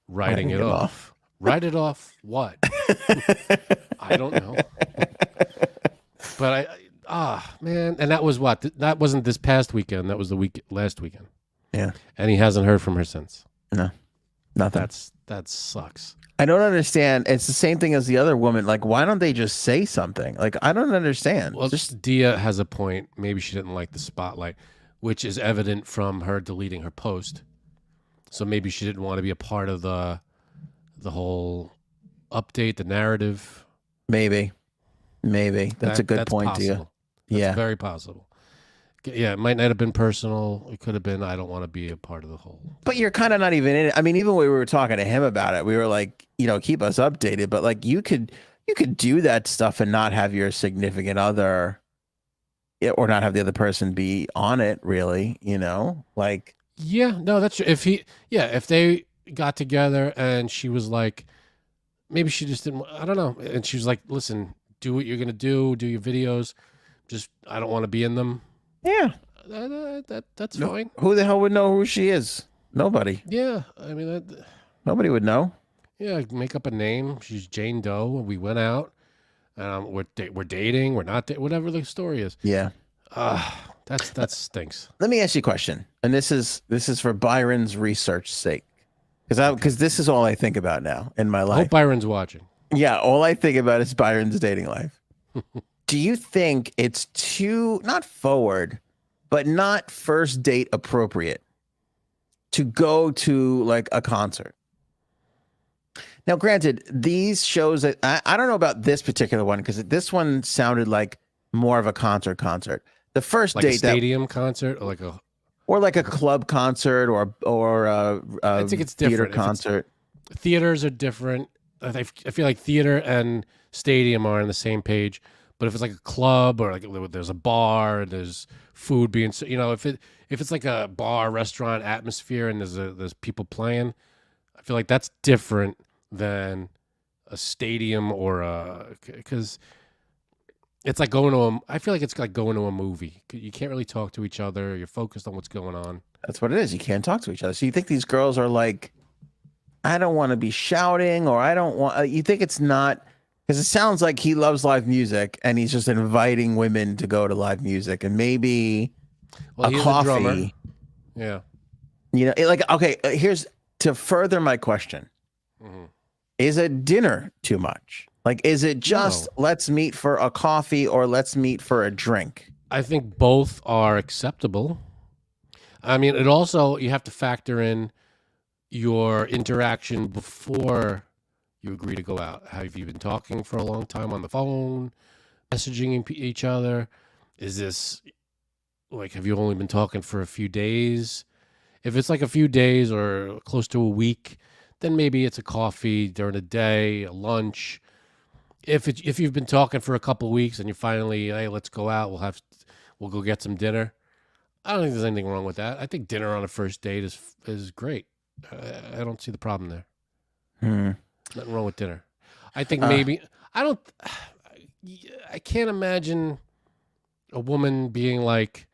writing it off. Write it off what? I don't know. But man, and that was what? That wasn't this past weekend. That was last weekend. Yeah. And he hasn't heard from her since. No, nothing. That sucks. I don't understand. It's the same thing as the other woman. Like, why don't they just say something? Like, I don't understand. Well, Dia has a point. Maybe she didn't like the spotlight, which is evident from her deleting her post. So maybe she didn't want to be a part of the whole update, the narrative. Maybe. That's a good point, possible. Dia. That's very possible. Yeah, it might not have been personal. It could have been, I don't want to be a part of the whole. But you're kind of not even in it. I mean, even when we were talking to him about it, we were like, keep us updated. But like, you could do that stuff and not have your significant other, or not have the other person be on it, really. Like. Yeah, no, that's true. If they got together and she was like, maybe she just didn't. I don't know. And she was like, listen, do what you're gonna do your videos. Just, I don't want to be in them. Yeah, that's fine. Who the hell would know who she is? Nobody. Yeah, I mean, nobody would know. Yeah, make up a name. She's Jane Doe. We went out. We're dating. We're not. Whatever the story is. Yeah. That stinks. Let me ask you a question, and this is for Byron's research sake, because this is all I think about now in my life. I hope Byron's watching. Yeah, all I think about is Byron's dating life. Do you think it's too, not forward, but not first date appropriate to go to like a concert? Now, granted, these shows that I don't know about this particular one, because this one sounded like more of a concert. The first like date, a stadium concert, or like a club concert, or I think it's theater different. concert. Theaters are different. I feel like theater and stadium are on the same page, But if it's like a club or like there's a bar and there's food being, if it's like a bar restaurant atmosphere and there's people playing, I feel like that's different than a stadium because it's like I feel like it's like going to a movie. You can't really talk to each other. You're focused on what's going on. That's what it is. You can't talk to each other. So you think these girls are like, I don't want to be shouting, or I don't want, you think it's not, because it sounds like he loves live music and he's just inviting women to go to live music and maybe a coffee. Drummer. Yeah. Okay, here's to further my question. Mm-hmm. Is a dinner too much? Like, is it just let's meet for a coffee or let's meet for a drink? I think both are acceptable. I mean, it also, you have to factor in your interaction before you agree to go out. Have you been talking for a long time on the phone, messaging each other? Is this like, have you only been talking for a few days? If it's like a few days or close to a week, then maybe it's a coffee during the day, a lunch. If you've been talking for a couple of weeks and you finally, hey, let's go out, we'll go get some dinner. I don't think there's anything wrong with that. I think dinner on a first date is great. I don't see the problem there. Nothing wrong with dinner. I think maybe I can't imagine a woman being like,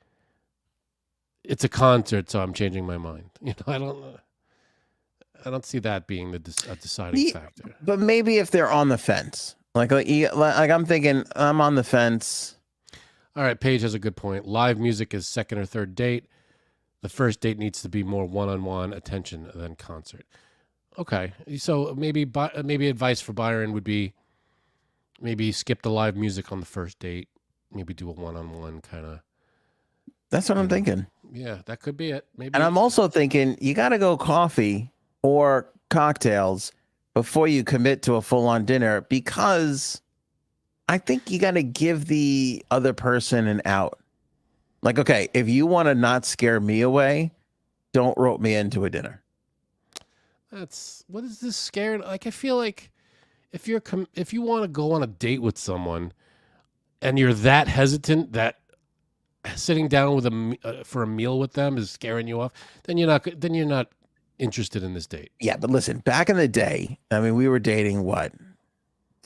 it's a concert, so I'm changing my mind. I don't see that being a deciding factor. But maybe if they're on the fence, like I'm thinking, I'm on the fence. All right, Paige has a good point. Live music is second or third date. The first date needs to be more one-on-one attention than concert. Okay, so maybe advice for Byron would be maybe skip the live music on the first date. Maybe do a one-on-one kind of. That's what I'm thinking. Yeah, that could be it. Maybe. And I'm also thinking you got to go coffee or cocktails before you commit to a full-on dinner, because I think you got to give the other person an out. Like, okay, if you want to not scare me away, don't rope me into a dinner. What is this scared? Like, I feel like if you want to go on a date with someone and you're that hesitant that sitting down with for a meal with them is scaring you off, then you're not interested in this date. Yeah, but listen, back in the day, I mean, we were dating what?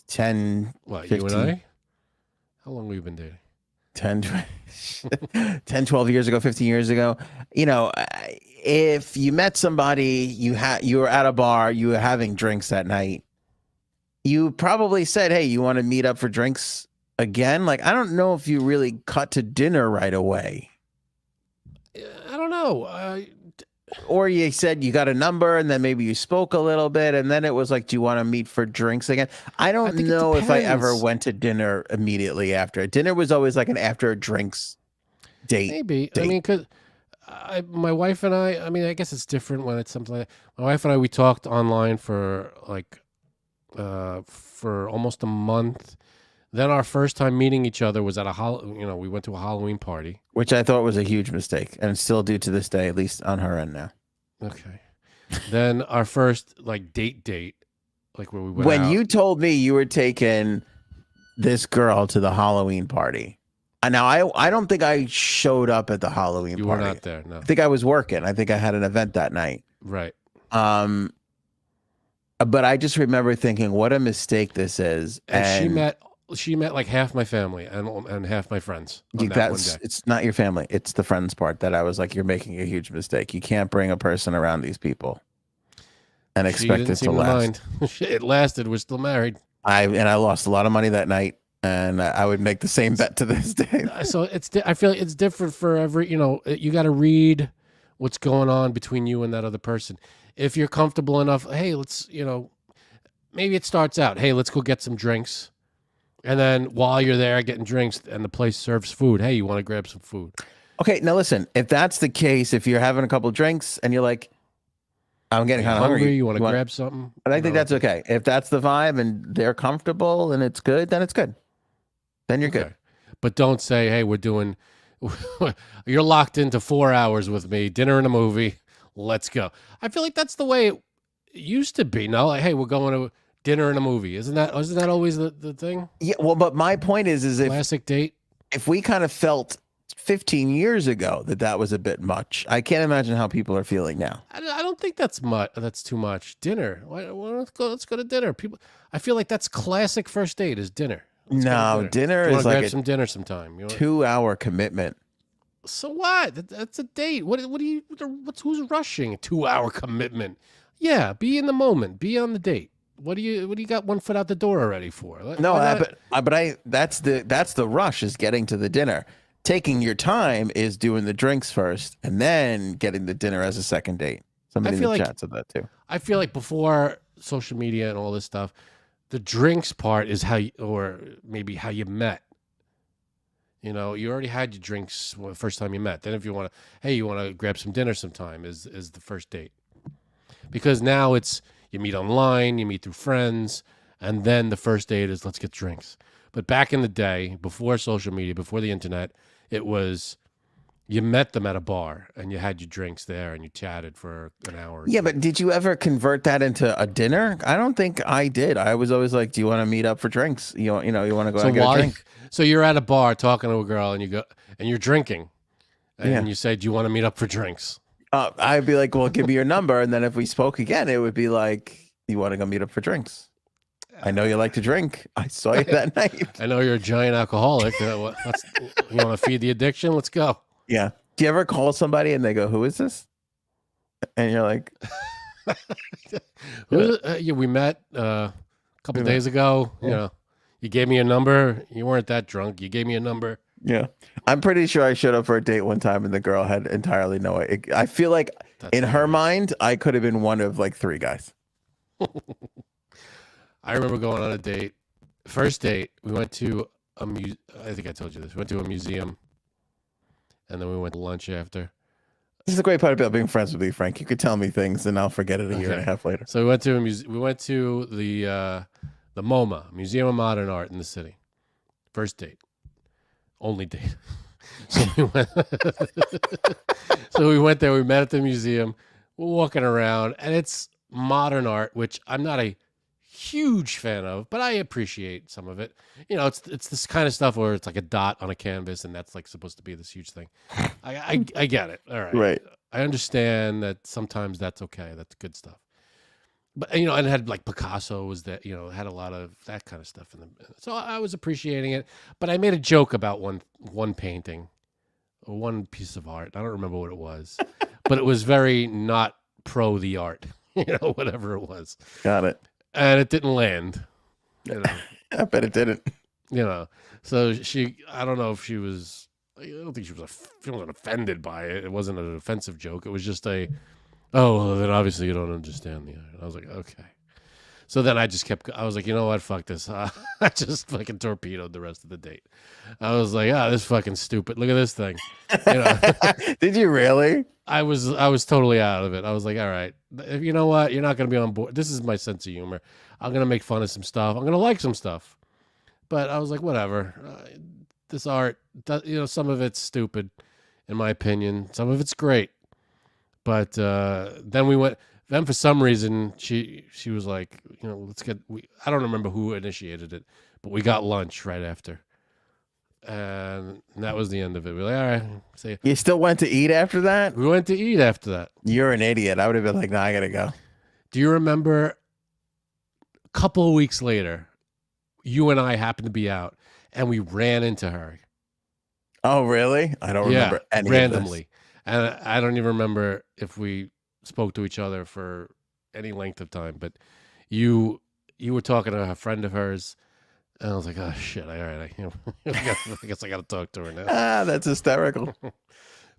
10, what, 15, you and I? How long have we been dating? 10, 12 years ago, 15 years ago. If you met somebody, you were at a bar, you were having drinks that night, you probably said, hey, you want to meet up for drinks again? Like, I don't know if you really cut to dinner right away. I don't know. Or you said you got a number and then maybe you spoke a little bit and then it was like, do you want to meet for drinks again? I don't know if I ever went to dinner immediately after. Dinner was always like an after drinks date. Maybe. I mean, because my wife and I mean, I guess it's different when it's something like that. My wife and I, we talked online for almost a month. Then our first time meeting each other was at we went to a Halloween party. Which I thought was a huge mistake, and still do to this day, at least on her end now. Okay. Then our first date, like where we went when out. You told me you were taking this girl to the Halloween party. Now, I don't think I showed up at the Halloween party. You were not there, no. I think I was working. I think I had an event that night. Right. But I just remember thinking, what a mistake this is. And she met like half my family and half my friends on that one day. It's not your family. It's the friends part that I was like, you're making a huge mistake. You can't bring a person around these people and expect it to last. It lasted. We're still married. I lost a lot of money that night, and I would make the same bet to this day. So I feel like it's different for every, you got to read what's going on between you and that other person. If you're comfortable enough, hey, let's, maybe it starts out, hey, let's go get some drinks. And then while you're there getting drinks and the place serves food, hey, you want to grab some food? Okay, now listen, if that's the case, if you're having a couple of drinks and you're like, I'm getting kind of hungry. You want to grab something? But I think that's okay. If that's the vibe and they're comfortable and it's good, then it's good. Then you're good. But don't say, hey, you're locked into 4 hours with me, dinner and a movie. Let's go. I feel like that's the way it used to be. No, like, hey, we're going to dinner and a movie. Isn't that always the thing? Yeah, well, but my point is Classic date. If we kind of felt 15 years ago that was a bit much, I can't imagine how people are feeling now. I don't think that's much. That's too much. Dinner. Let's go to dinner. People. I feel like that's classic first date is dinner. No, dinner is like grab some dinner sometime. 2-hour commitment. So what? That's a date. Who's rushing? 2-hour commitment. Yeah, be in the moment. Be on the date. What do you got one foot out the door already for? No, that's the rush is getting to the dinner. Taking your time is doing the drinks first and then getting the dinner as a second date. Somebody in the chat said that too. I feel like before social media and all this stuff, the drinks part is or maybe how you met. You already had your drinks the first time you met. Then if you want to grab some dinner sometime is the first date. Because now it's you meet online, you meet through friends, and then the first date is let's get drinks. But back in the day, before social media, before the internet, it was you met them at a bar and you had your drinks there and you chatted for an hour. Yeah, but did you ever convert that into a dinner? I don't think I did. I was always like, do you want to meet up for drinks? You want to go out and get a drink? So you're at a bar talking to a girl and you're drinking and you say, do you want to meet up for drinks? I'd be like, well, give me your number. And then if we spoke again, it would be like, you want to go meet up for drinks? I know you like to drink. I saw you that night. I know you're a giant alcoholic. You want to feed the addiction? Let's go. Yeah. Do you ever call somebody and they go, who is this? And you're like, we met a couple days ago. Yeah. You gave me a number. You weren't that drunk. You gave me a number. Yeah. I'm pretty sure I showed up for a date one time and the girl had entirely no idea. I feel like in her mind, I could have been one of like 3 guys. I remember going on a date. First date, we went to I think I told you this. We went to a museum, and then we went to lunch after. This is the great part about being friends with you, Frank. You could tell me things, and I'll forget it a year and a half later. So we went to we went to the MoMA, Museum of Modern Art in the city. First date, only date. So we went there. We met at the museum. We're walking around, and it's modern art, which I'm not a huge fan of, but I appreciate some of it. It's this kind of stuff where it's like a dot on a canvas and that's like supposed to be this huge thing. I get it. All right. I understand that sometimes that's okay. That's good stuff. But and it had like Picasso was that, it had a lot of that kind of stuff in them. So I was appreciating it, but I made a joke about one painting or one piece of art. I don't remember what it was, but it was very not pro the art, whatever it was. Got it. And it didn't land. I bet it didn't. So I don't know if she was. I don't think she wasn't offended by it. It wasn't an offensive joke. It was just then obviously you don't understand the art. I was like, okay. So then I just I was like, you know what? Fuck this. I just fucking torpedoed the rest of the date. I was like, this fucking stupid. Look at this thing. Did you really? I was totally out of it. I was like, all right, you know what? You're not going to be on board. This is my sense of humor. I'm going to make fun of some stuff. I'm going to like some stuff. But I was like, whatever. This art, some of it's stupid, in my opinion. Some of it's great. But then for some reason, she was like, I don't remember who initiated it, but we got lunch right after. And that was the end of it. We were like, all right, see ya. You still went to eat after that? We went to eat after that. You're an idiot. I would have been like, I gotta go. Do you remember a couple of weeks later, you and I happened to be out and we ran into her? Oh, really? I don't remember any randomly. Of this. And I don't even remember if we spoke to each other for any length of time, but you were talking to a friend of hers. And I was like, oh, shit. All right. I guess I got to talk to her now. That's hysterical.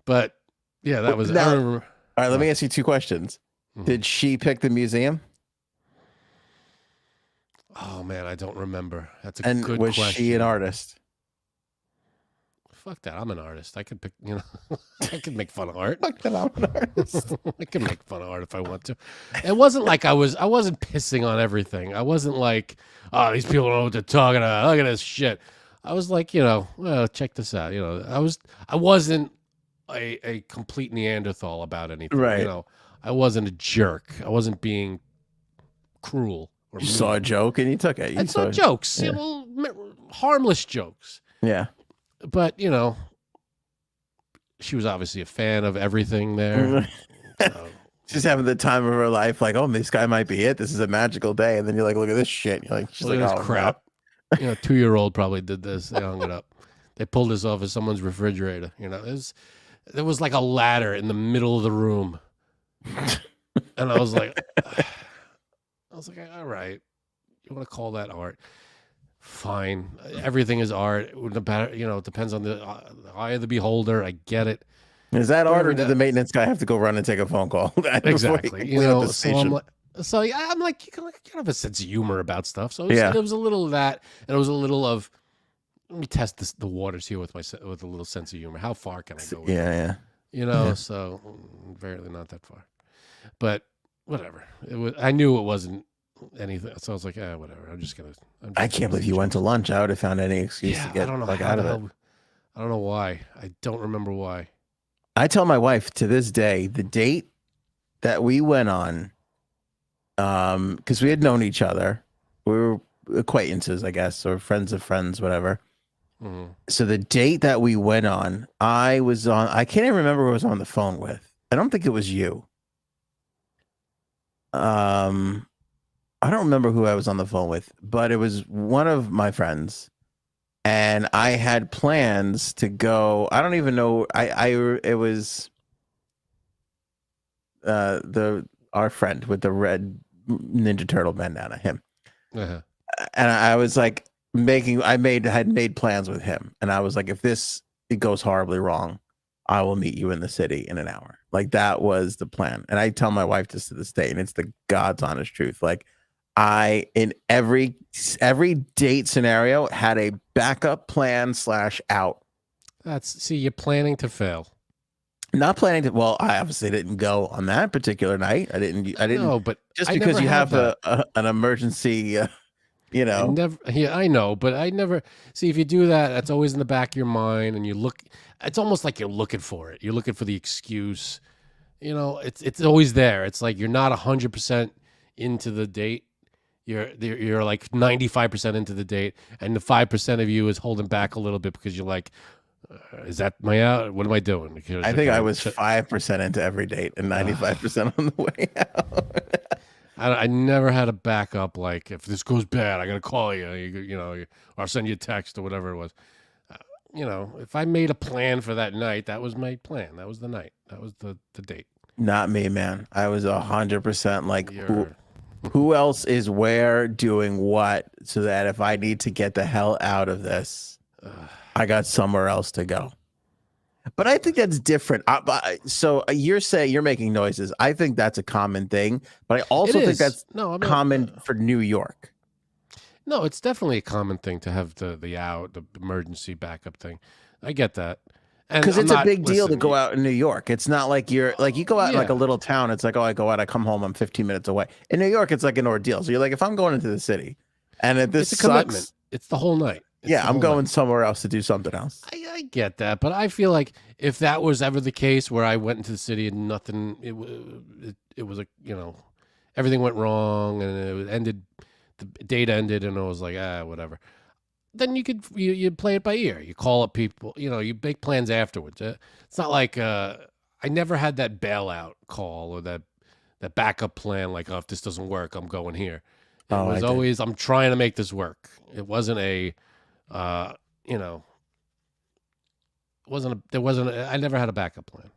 But, yeah, that was... Now, all right, let me ask you 2 questions. Mm-hmm. Did she pick the museum? Oh, man, I don't remember. That's a and good was question. She an artist? Fuck that. I'm an artist. I could pick, I could make fun of art. Fuck that. I'm an artist. I can make fun of art if I want to. It wasn't like I wasn't pissing on everything. I wasn't like, oh, these people don't know what they're talking about. Look at this shit. I was like, well, check this out. I wasn't a complete Neanderthal about anything. Right. I wasn't a jerk. I wasn't being cruel or You saw a joke and you took it. I saw jokes, you know, harmless jokes. Yeah. But, you know, she was obviously a fan of everything there. So. She's having the time of her life. Like, oh, this guy might be it. This is a magical day. And then you're like, look at this shit. You're like, she's look like, at oh, this crap. No. You know, 2-year-old probably did this. They hung it up. They pulled this off of someone's refrigerator. You know, there was like a ladder in the middle of the room. And I was like, all right, you want to call that art? Fine. Everything is art. You know, it depends on the eye of the beholder. I get it. Is that art, or did the maintenance guy have to go run and take a phone call? Exactly. You know, so I'm like, you can have a sense of humor about stuff. So there was a little of that, and it was a little of, let me test the waters here with a little sense of humor. How far can I go with it? You know, so barely not that far. But whatever. I knew it wasn't anything. So I was like, whatever. I can't believe you went to lunch. I would have found any excuse to get out of it. I don't know why. I don't remember why. I tell my wife to this day, the date that we went on, because we had known each other. We were acquaintances, I guess, or friends of friends, whatever. Mm-hmm. So the date that we went on, I can't even remember who I was on the phone with. I don't think it was you. I don't remember who I was on the phone with, but it was one of my friends. And I had plans to go. I don't even know. It was our friend with the red Ninja Turtle bandana, him. Uh-huh. And I was like had made plans with him, and I was like, if it goes horribly wrong, I will meet you in the city in an hour. Like, that was the plan. And I tell my wife this to this day, and it's the God's honest truth. Like, I, in every date scenario, had a backup plan /out. You're planning to fail. Not planning to. Well, I obviously didn't go on that particular night. I didn't. No, but just because you have an emergency, you know. I know, but I never see, if you do that, that's always in the back of your mind, and you look. It's almost like you're looking for it. You're looking for the excuse. You know, it's always there. It's like you're not 100% into the date. You're like 95% into the date, and the 5% of you is holding back a little bit because you're like, is that my out? What am I doing? Because I think I was 5% into every date and 95% on the way out. I never had a backup. Like, if this goes bad, I gotta call you. You know, or I'll send you a text or whatever it was. You know, if I made a plan for that night, that was my plan. That was the night. That was the date. Not me, man. I was 100% like, who else is where doing what, so that if I need to get the hell out of this, I got somewhere else to go. But I think that's different. So you're saying you're making noises. I think that's a common thing, but I also think that's common for New York. No, it's definitely a common thing to have the emergency backup thing. I get that. Because it's a big deal to go out in New York. It's not like you go out in like a little town. It's like, oh, I go out, I come home, I'm 15 minutes away. In New York, it's like an ordeal. So you're like, if I'm going into the city, and if this it's a commitment. It's the whole night. I'm going somewhere else to do something else. I get that, but I feel like if that was ever the case, where I went into the city and nothing, it was a, you know, everything went wrong and it ended, the date ended, and I was like, whatever. Then you play it by ear. You call up people, you know, you make plans afterwards. It's not like I never had that bailout call or that backup plan. Like, oh, if this doesn't work, I'm going here. It was always, I'm trying to make this work. It wasn't a, you know, I never had a backup plan.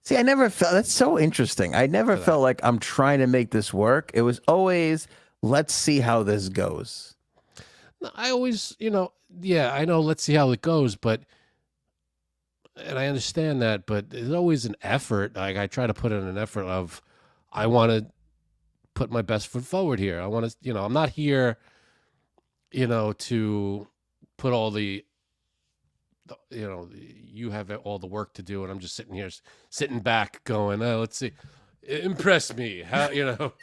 See, I never felt, that's so interesting. I never felt like I'm trying to make this work. It was always, let's see how this goes. I always, you know, I know, let's see how it goes, and I understand that, but there's always an effort. Like, I try to put in an effort of, I want to put my best foot forward here. I want to, you know, I'm not here, you know, to put all the you know, you have all the work to do, and I'm just sitting back going, let's see, impress me. How, you know,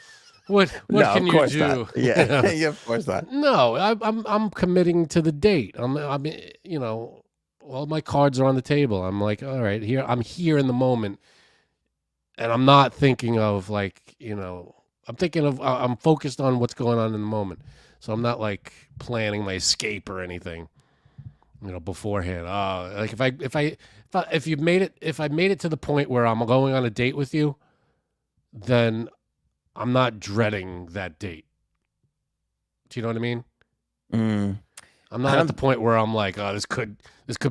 what can you do? Not. Yeah, yeah, of course not. No, I'm committing to the date. I'm you know, all my cards are on the table. I'm like, all right, I'm here in the moment, and I'm not thinking of, like, you know, I'm focused on what's going on in the moment. So I'm not like planning my escape or anything, beforehand. Like if I made it to the point where I'm going on a date with you, then I'm not dreading that date. Do you know what I mean? I'm not at the point where I'm like, oh, this could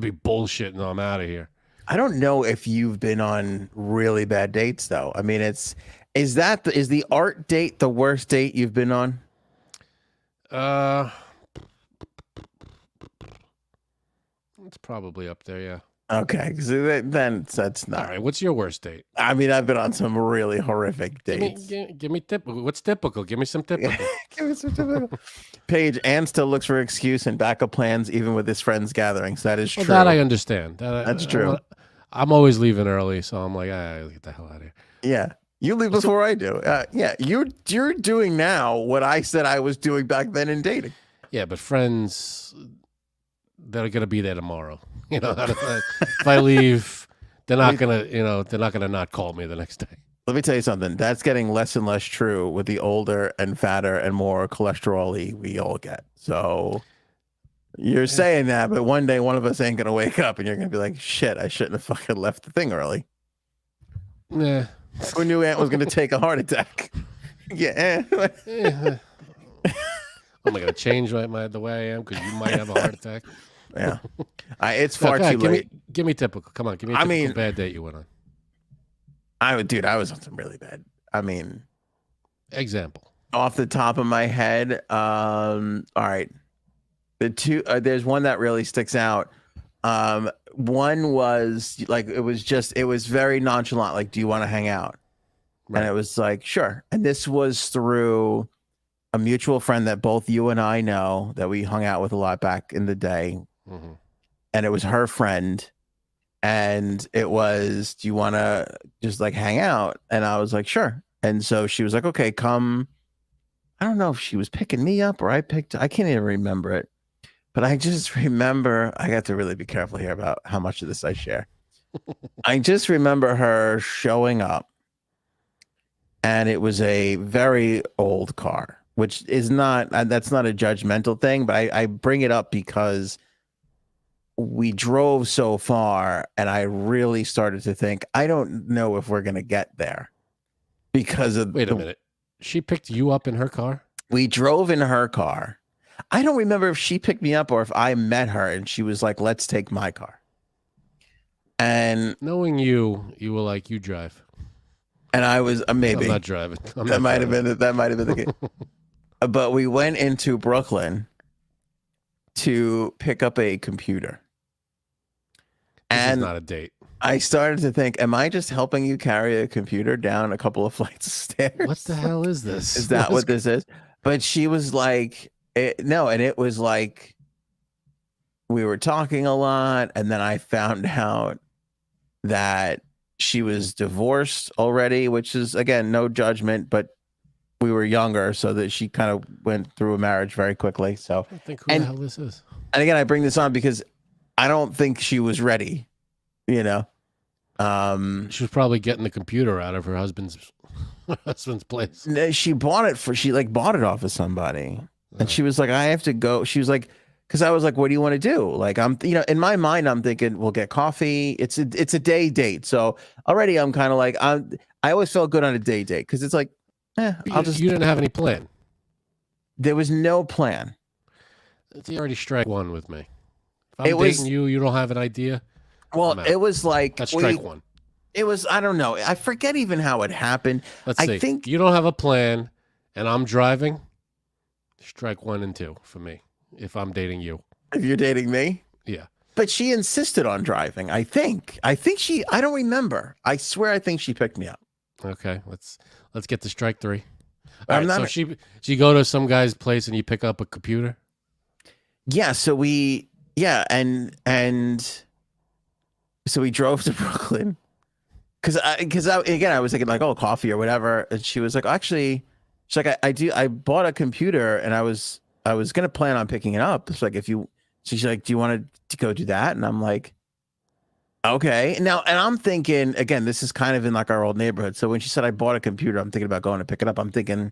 be bullshit, and I'm out of here. I don't know if you've been on really bad dates though. I mean, is the art date the worst date you've been on? It's probably up there, yeah. Okay, because then that's not. All right, what's your worst date? I mean, I've been on some really horrific dates. Give me typical. What's typical? Give me some typical. Give me some typical. Paige, Ann still looks for excuse and backup plans, even with his friends' gatherings. That is true. That I understand. That's true. I'm always leaving early, so I'm like, get the hell out of here. Yeah, you leave before I do. Yeah, you're doing now what I said I was doing back then in dating. Yeah, but friends that are gonna be there tomorrow. If I leave, they're not gonna not call me the next day. Let me tell you something. That's getting less and less true with the older and fatter and more cholesterol-y we all get. So you're saying that, but one day one of us ain't gonna wake up and you're gonna be like, shit, I shouldn't have fucking left the thing early. Yeah. Who knew Aunt was gonna take a heart attack? Yeah. Am I gonna change the way I am because you might have a heart attack? Yeah, it's far too late. Give me typical. Come on, give me a typical bad date you went on. I was on some really bad. I mean, example off the top of my head. All right, there's one that really sticks out. One was like it was very nonchalant. Like, do you want to hang out? Right. And it was like, sure. And this was through a mutual friend that both you and I know that we hung out with a lot back in the day. Mm-hmm. And it was her friend. And it was, do you want to just like hang out? And I was like, sure. And so she was like, okay, come. I don't know if she was picking me up or I can't even remember it. But I just remember, I got to really be careful here about how much of this I share. I just remember her showing up. And it was a very old car, which is that's not a judgmental thing, but I bring it up because we drove so far and I really started to think, I don't know if we're going to get there because of. Wait a minute. She picked you up in her car? We drove in her car. I don't remember if she picked me up or if I met her and she was like, let's take my car. And knowing you were like, you drive. And I was maybe. I'm not driving. That might have been the case. But we went into Brooklyn to pick up a computer. This is not a date. I started to think, am I just helping you carry a computer down a couple of flights of stairs? What the hell is this? Is that what this is? But she was like, no, and it was like we were talking a lot, and then I found out that she was divorced already, which is, again, no judgment, but we were younger, so that she kind of went through a marriage very quickly. So I don't think who the hell this is. And again, I bring this on because I don't think she was ready, She was probably getting the computer out of her husband's place. She bought it off of somebody. And she was like, I have to go. She was like, because I was like, what do you want to do? Like, I'm, in my mind, I'm thinking we'll get coffee. It's a day date. So already I'm kind of like, I always felt good on a day date because it's like, you didn't have any plan. There was no plan. You already strike one with me. If I'm dating you, you don't have an idea. Well, it was like that's strike one. It was, I don't know. I forget even how it happened. Let's see. I think you don't have a plan and I'm driving. Strike 1 and 2 for me. If I'm dating you. If you're dating me? Yeah. But she insisted on driving, I think. I don't remember. I swear I think she picked me up. Okay, let's get to strike 3. All right, so she go to some guy's place and you pick up a computer? Yeah, so so we drove to Brooklyn. Because I was thinking like, oh, coffee or whatever. And she was like, actually, she's like, I bought a computer and I was going to plan on picking it up. It's like, she's like, do you want to go do that? And I'm like, Okay. Now, and I'm thinking, again, this is kind of in like our old neighborhood. So when she said I bought a computer, I'm thinking about going to pick it up. I'm thinking,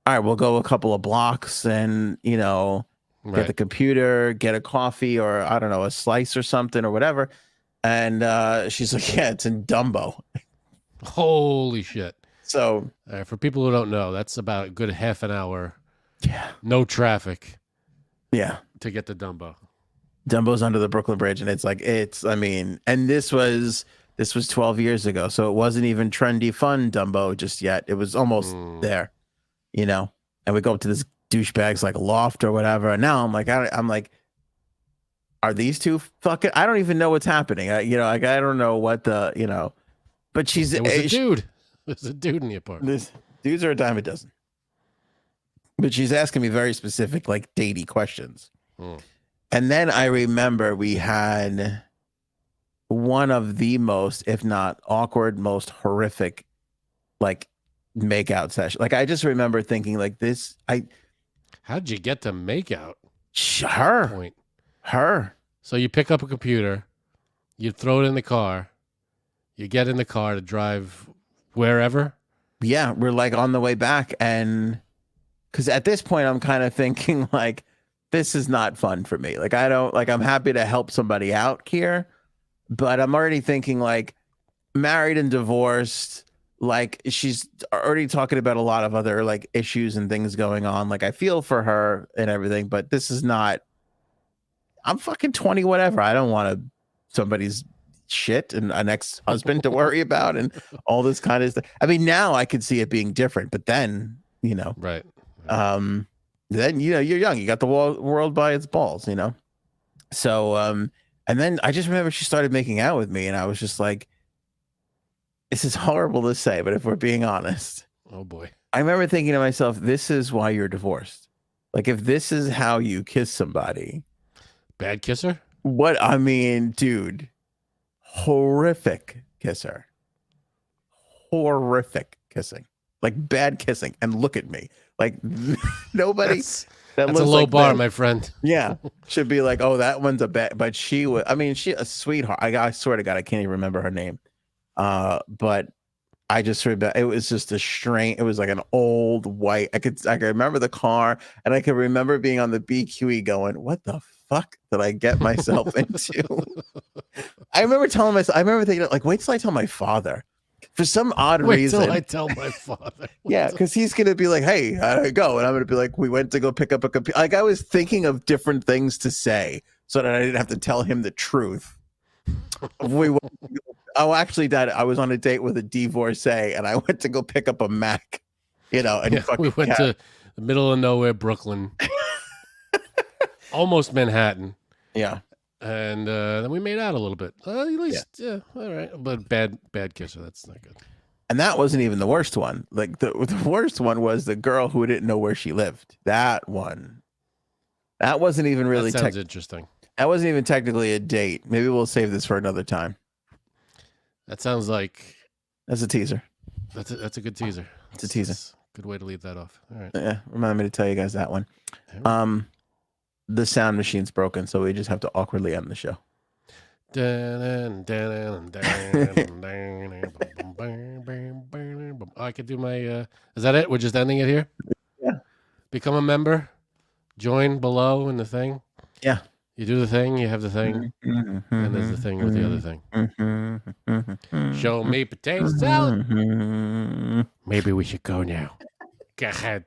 all right, we'll go a couple of blocks and, you know, get the computer, get a coffee or I don't know, a slice or something or whatever. And she's like, yeah, it's in Dumbo. Holy shit. So for people who don't know, that's about a good half an hour. Yeah. No traffic. Yeah. To get to Dumbo. Dumbo's under the Brooklyn Bridge. And it's like, I mean, and this was 12 years ago. So it wasn't even trendy fun Dumbo just yet. It was almost there, you know, and we go up to this douchebag's like loft or whatever. And now I'm like, are these two fucking, I don't even know what's happening. I don't know what the, you know, but it was a dude. There's a dude in the apartment. This dudes are a dime a dozen. But she's asking me very specific, like datey questions. And then I remember we had one of the most, if not awkward, most horrific, like makeout session. Like I just remember thinking like this. How'd you get to makeout? Her. So you pick up a computer, you throw it in the car, you get in the car to drive wherever. Yeah, we're like on the way back, and because at this point I'm kind of thinking like, this is not fun for me. Like I'm happy to help somebody out here, but I'm already thinking like married and divorced. Like she's already talking about a lot of other like issues and things going on. Like I feel for her and everything, but this is not, I'm fucking 20, whatever. I don't want somebody's shit and an ex-husband to worry about and all this kind of stuff. I mean, now I could see it being different, but then, you know, right. Then, you know, you're young, you got the world by its balls, you know? So, and then I just remember she started making out with me and I was just like, this is horrible to say, but if we're being honest, oh boy, I remember thinking to myself, this is why you're divorced. Like if this is how you kiss somebody, bad kisser. What? I mean, dude, horrific kisser, horrific kissing, like bad kissing. And look at me. Like nobody that's a low bar, my friend. Yeah. Should be like, oh, that one's a bad, but she was, I mean, she a sweetheart. I swear to God, I can't even remember her name. But I just remember it was just a strange, it was like an old white, I could remember the car and I could remember being on the BQE going, what the fuck did I get myself into? I remember thinking like, wait till I tell my father. For some odd reason. Wait till I tell my father. Yeah, because he's going to be like, hey, how'd I go? And I'm going to be like, we went to go pick up a computer. Like, I was thinking of different things to say so that I didn't have to tell him the truth. Actually, Dad, I was on a date with a divorcee, and I went to go pick up a Mac, you know. And we went to the middle of nowhere, Brooklyn. Almost Manhattan. Yeah. And then we made out a little bit. At least, yeah, all right. But bad kisser. That's not good. And that wasn't even the worst one. Like the worst one was the girl who didn't know where she lived. That one. That wasn't even really. That sounds interesting. That wasn't even technically a date. Maybe we'll save this for another time. That sounds like. That's a teaser. That's a good teaser. It's a teaser. Good way to leave that off. All right. Yeah. Remind me to tell you guys that one. The sound machine's broken, so we just have to awkwardly end the show. I could do my is that it? We're just ending it here? Yeah. Become a member. Join below in the thing. Yeah. You do the thing, you have the thing, and there's the thing with the other thing. Show me potato salad. Maybe we should go now. Go ahead.